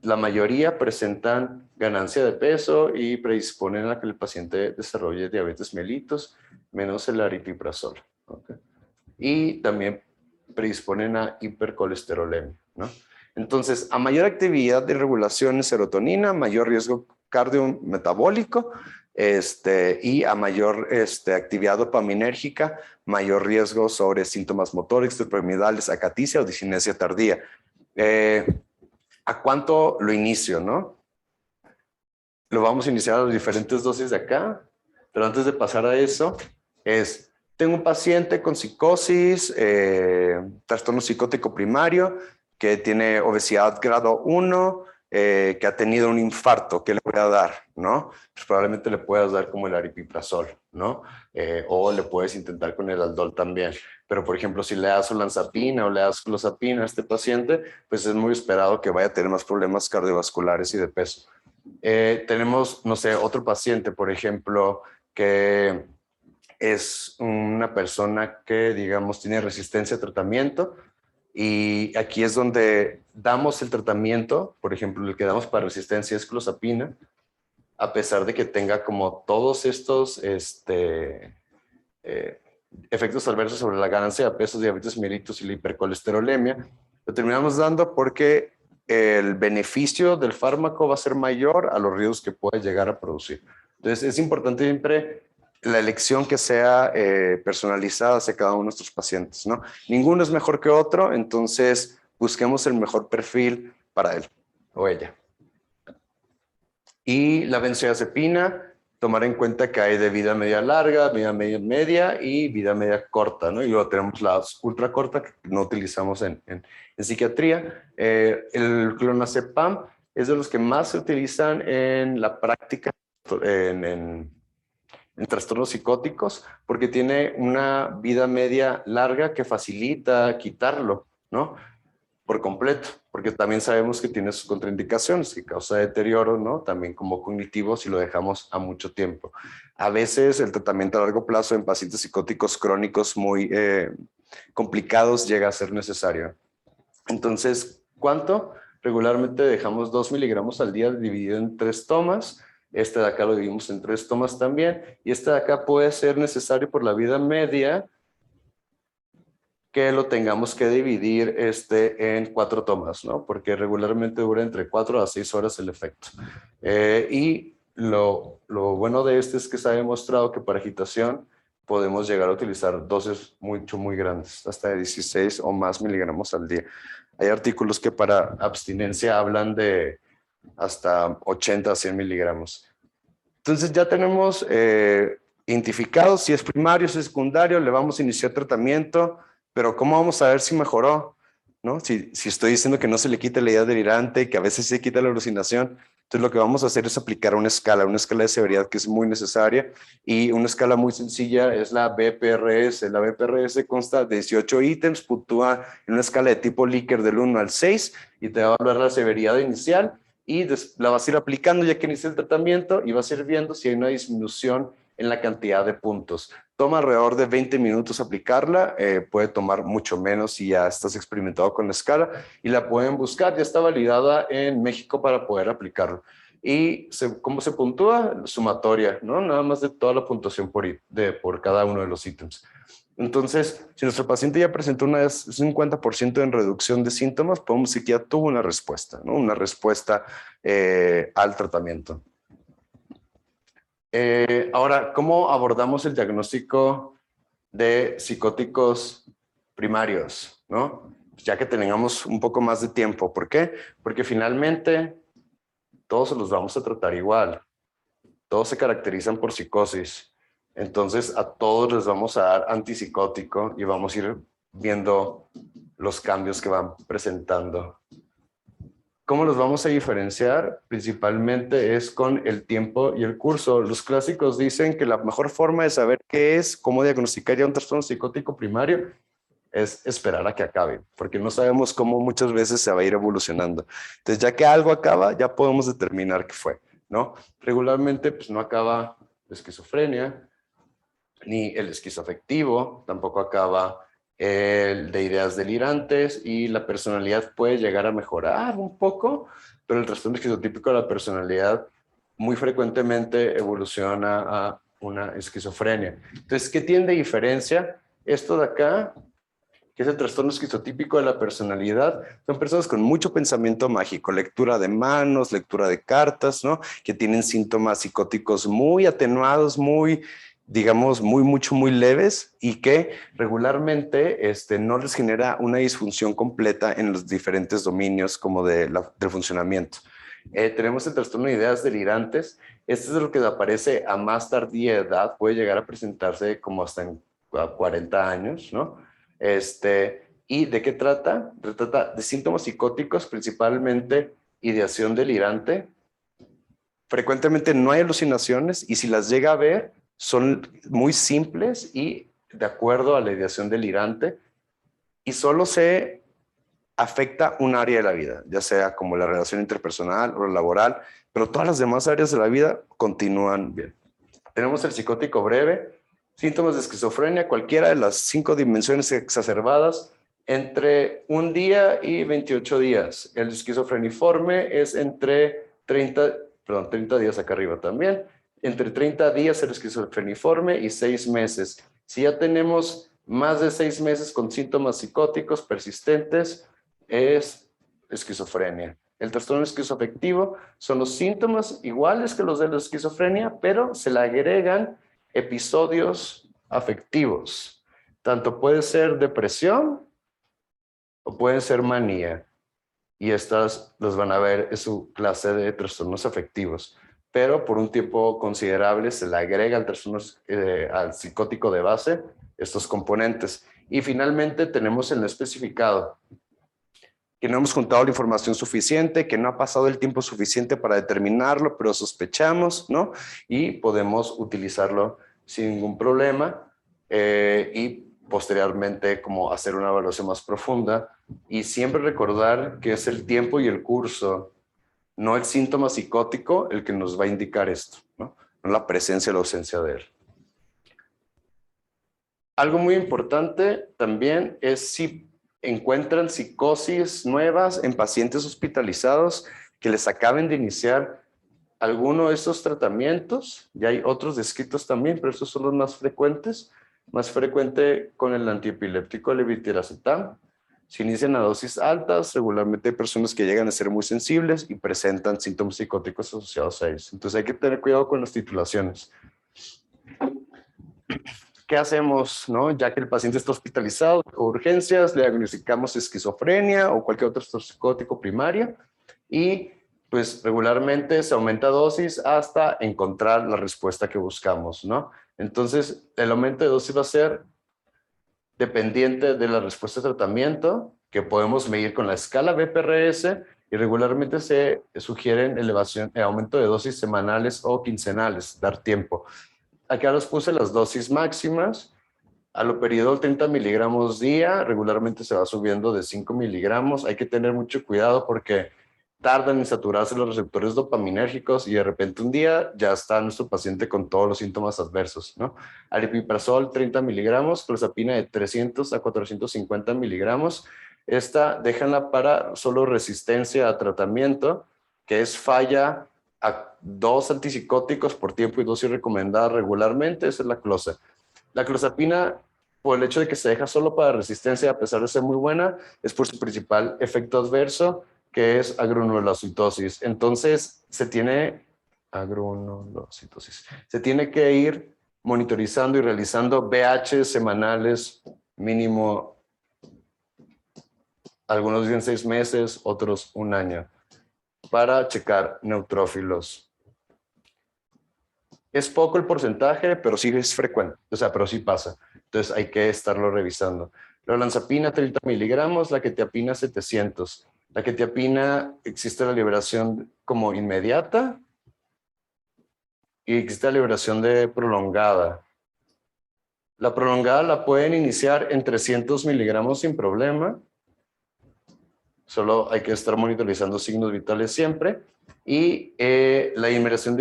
la mayoría presentan ganancia de peso y predisponen a que el paciente desarrolle diabetes mellitus, menos el aripiprazol, ¿okay? Y también predisponen a hipercolesterolemia, ¿no? Entonces, a mayor actividad de regulación en serotonina, mayor riesgo cardiometabólico, y a mayor actividad dopaminérgica, mayor riesgo sobre síntomas motóricos, extrapiramidales, acaticia o disinesia tardía. ¿A cuánto lo inicio, no? Lo vamos a iniciar a las diferentes dosis de acá, pero antes de pasar a eso, tengo un paciente con psicosis, trastorno psicótico primario, que tiene obesidad grado 1, que ha tenido un infarto. ¿Qué le voy a dar? ¿No? Pues probablemente le puedas dar como el aripiprazol, ¿no? O le puedes intentar con el aldol también. Pero, por ejemplo, si le das olanzapina o le das clozapina a este paciente, pues es muy esperado que vaya a tener más problemas cardiovasculares y de peso. Tenemos, no sé, otro paciente, por ejemplo, que es una persona que, digamos, tiene resistencia a tratamiento, y aquí es donde damos el tratamiento. Por ejemplo, el que damos para resistencia es clozapina, a pesar de que tenga como todos estos efectos adversos sobre la ganancia de peso, diabetes mellitus y la hipercolesterolemia. Lo terminamos dando porque el beneficio del fármaco va a ser mayor a los riesgos que puede llegar a producir. Entonces, es importante siempre la elección que sea personalizada hacia cada uno de nuestros pacientes, ¿no? Ninguno es mejor que otro, entonces busquemos el mejor perfil para él o ella. Y la benzodiazepina, tomar en cuenta que hay de vida media larga, vida media y vida media corta, ¿no? Y luego tenemos la ultra corta, que no utilizamos en psiquiatría. El clonazepam es de los que más se utilizan en la práctica en trastornos psicóticos, porque tiene una vida media larga que facilita quitarlo, ¿no? Por completo, porque también sabemos que tiene sus contraindicaciones, que causa deterioro, ¿no? También como cognitivo si lo dejamos a mucho tiempo. A veces el tratamiento a largo plazo en pacientes psicóticos crónicos muy complicados llega a ser necesario. Entonces, ¿cuánto? Regularmente dejamos 2 miligramos al día dividido en 3 tomas. Este de acá lo dividimos en 3 tomas también. Y este de acá puede ser necesario por la vida media, que lo tengamos que dividir en 4 tomas, ¿no? Porque regularmente dura entre 4 a 6 horas el efecto. Y lo bueno de este es que se ha demostrado que para agitación podemos llegar a utilizar dosis muy grandes, hasta de 16 o más miligramos al día. Hay artículos que para abstinencia hablan de hasta 80 a 100 miligramos. Entonces ya tenemos identificado si es primario, si es secundario, le vamos a iniciar tratamiento, pero ¿cómo vamos a ver si mejoró? ¿No? Si estoy diciendo que no se le quita la idea delirante, que a veces se quita la alucinación, entonces lo que vamos a hacer es aplicar una escala de severidad que es muy necesaria, y una escala muy sencilla es la BPRS. La BPRS consta de 18 ítems, puntúa en una escala de tipo Likert del 1 al 6 y te va a hablar la severidad inicial y la vas a ir aplicando ya que inicia el tratamiento y vas a ir viendo si hay una disminución en la cantidad de puntos. Toma alrededor de 20 minutos aplicarla, puede tomar mucho menos si ya estás experimentado con la escala y la pueden buscar, ya está validada en México para poder aplicarlo. ¿Y cómo se puntúa? Sumatoria, ¿no? Nada más de toda la puntuación por cada uno de los ítems. Entonces, si nuestro paciente ya presentó un 50% en reducción de síntomas, podemos decir que ya tuvo una respuesta, ¿no? Una respuesta al tratamiento. Ahora, ¿cómo abordamos el diagnóstico de psicóticos primarios, ¿no? Ya que tengamos un poco más de tiempo. ¿Por qué? Porque finalmente todos los vamos a tratar igual. Todos se caracterizan por psicosis. Entonces, a todos les vamos a dar antipsicótico y vamos a ir viendo los cambios que van presentando. ¿Cómo los vamos a diferenciar? Principalmente es con el tiempo y el curso. Los clásicos dicen que la mejor forma de saber qué es, cómo diagnosticar ya un trastorno psicótico primario, es esperar a que acabe, porque no sabemos cómo muchas veces se va a ir evolucionando. Entonces, ya que algo acaba, ya podemos determinar qué fue, ¿no? Regularmente, pues no acaba la esquizofrenia, ni el esquizoafectivo, tampoco acaba el de ideas delirantes y la personalidad puede llegar a mejorar un poco, pero el trastorno esquizotípico de la personalidad muy frecuentemente evoluciona a una esquizofrenia. Entonces, ¿qué tiene de diferencia? Esto de acá, que es el trastorno esquizotípico de la personalidad, son personas con mucho pensamiento mágico, lectura de manos, lectura de cartas, ¿no? Que tienen síntomas psicóticos muy atenuados, muy, digamos, muy leves y que regularmente no les genera una disfunción completa en los diferentes dominios como del funcionamiento. Tenemos el trastorno de ideas delirantes. Este es lo que aparece a más tardía edad, puede llegar a presentarse como hasta en 40 años, ¿no? ¿Y de qué trata? Trata de síntomas psicóticos, principalmente ideación delirante. Frecuentemente no hay alucinaciones y si las llega a ver, son muy simples y de acuerdo a la ideación delirante y solo se afecta un área de la vida, ya sea como la relación interpersonal o laboral, pero todas las demás áreas de la vida continúan bien. Tenemos el psicótico breve, síntomas de esquizofrenia, cualquiera de las 5 dimensiones exacerbadas, entre un día y 28 días. El esquizofreniforme es entre 30 días acá arriba también, entre 30 días el esquizofreniforme y 6 meses. Si ya tenemos más de 6 meses con síntomas psicóticos persistentes, es esquizofrenia. El trastorno esquizoafectivo son los síntomas iguales que los de la esquizofrenia, pero se le agregan episodios afectivos. Tanto puede ser depresión o puede ser manía. Y estas los van a ver en su clase de trastornos afectivos. Pero por un tiempo considerable se le agrega al psicótico de base estos componentes. Y finalmente tenemos el no especificado, que no hemos juntado la información suficiente, que no ha pasado el tiempo suficiente para determinarlo, pero sospechamos, ¿no? Y podemos utilizarlo sin ningún problema y posteriormente como hacer una evaluación más profunda y siempre recordar que es el tiempo y el curso, no el síntoma psicótico el que nos va a indicar esto, ¿no? No la presencia o la ausencia de él. Algo muy importante también es si encuentran psicosis nuevas en pacientes hospitalizados que les acaben de iniciar alguno de estos tratamientos. Ya hay otros descritos también, pero estos son los más frecuentes. Más frecuente con el antiepiléptico levetiracetam. Se inician a dosis altas, regularmente hay personas que llegan a ser muy sensibles y presentan síntomas psicóticos asociados a ellos. Entonces hay que tener cuidado con las titulaciones. ¿Qué hacemos, no? Ya que el paciente está hospitalizado o urgencias, le diagnosticamos esquizofrenia o cualquier otro psicótico primario y pues regularmente se aumenta dosis hasta encontrar la respuesta que buscamos, ¿no? Entonces, el aumento de dosis va a ser dependiente de la respuesta de tratamiento que podemos medir con la escala BPRS y regularmente se sugieren aumento de dosis semanales o quincenales, dar tiempo. Acá les puse las dosis máximas. Aloperidol 30 miligramos día, regularmente se va subiendo de 5 miligramos. Hay que tener mucho cuidado porque tardan en saturarse los receptores dopaminérgicos y de repente un día ya está nuestro paciente con todos los síntomas adversos, ¿no? Aripiprazol 30 miligramos, clozapina de 300 a 450 miligramos. Esta déjenla para solo resistencia a tratamiento, que es falla a 2 antipsicóticos por tiempo y dosis recomendada regularmente. Esa es la cloza. La clozapina, por el hecho de que se deja solo para resistencia, a pesar de ser muy buena, es por su principal efecto adverso, que es agranulocitosis. Entonces, se tiene que ir monitorizando y realizando BH semanales, mínimo, algunos dicen 6 meses, otros 1 año, para checar neutrófilos. Es poco el porcentaje, pero sí es frecuente, o sea, pero sí pasa. Entonces hay que estarlo revisando. La olanzapina 30 miligramos, la quetiapina 700. La quetiapina existe la liberación como inmediata y existe la liberación de prolongada. La prolongada la pueden iniciar en 300 miligramos sin problema. Solo hay que estar monitorizando signos vitales siempre. Y la inmediación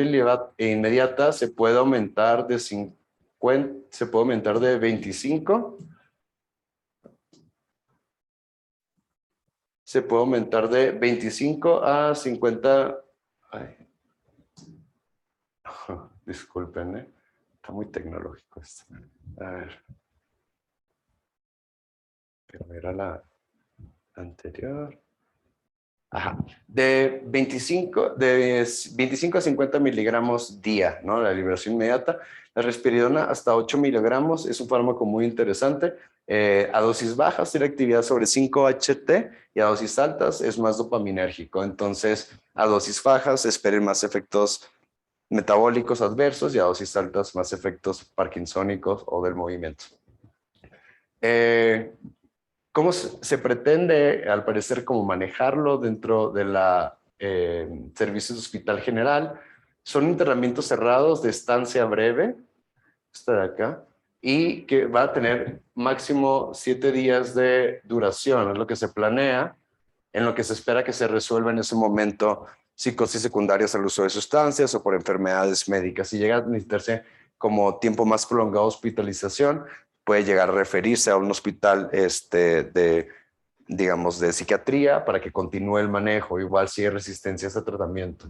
inmediata se puede aumentar de 50, se puede aumentar de 25. Se puede aumentar de 25 a 50. Ay. Disculpen, está muy tecnológico esto. A ver. Pero era la anterior. Ajá. De 25 a 50 miligramos día, ¿no? La liberación inmediata. La risperidona hasta 8 miligramos es un fármaco muy interesante. A dosis bajas tiene actividad sobre 5-HT y a dosis altas es más dopaminérgico. Entonces, a dosis bajas esperen más efectos metabólicos adversos y a dosis altas más efectos parkinsónicos o del movimiento. ¿Cómo se pretende, al parecer, como manejarlo dentro de la servicios de hospital general? Son internamientos cerrados de estancia breve, esta de acá, y que va a tener máximo 7 días de duración, es lo que se planea, en lo que se espera que se resuelva en ese momento psicosis secundarias al uso de sustancias o por enfermedades médicas. Si llega a necesitarse como tiempo más prolongado hospitalización, puede llegar a referirse a un hospital digamos, de psiquiatría para que continúe el manejo, igual si hay resistencia a ese tratamiento.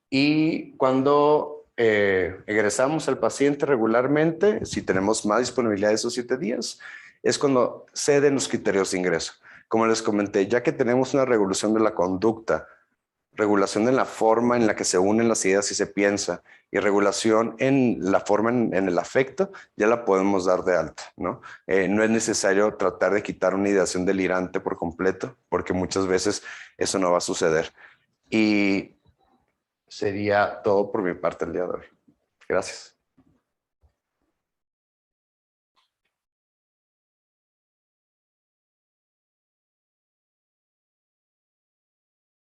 Y cuando egresamos al paciente regularmente, si tenemos más disponibilidad de esos 7 días, es cuando ceden los criterios de ingreso. Como les comenté, ya que tenemos una regulación de la conducta, regulación en la forma en la que se unen las ideas y se piensa, y regulación en la forma en el afecto, ya la podemos dar de alta, ¿no? No es necesario tratar de quitar una ideación delirante por completo, porque muchas veces eso no va a suceder. Y sería todo por mi parte el día de hoy. Gracias.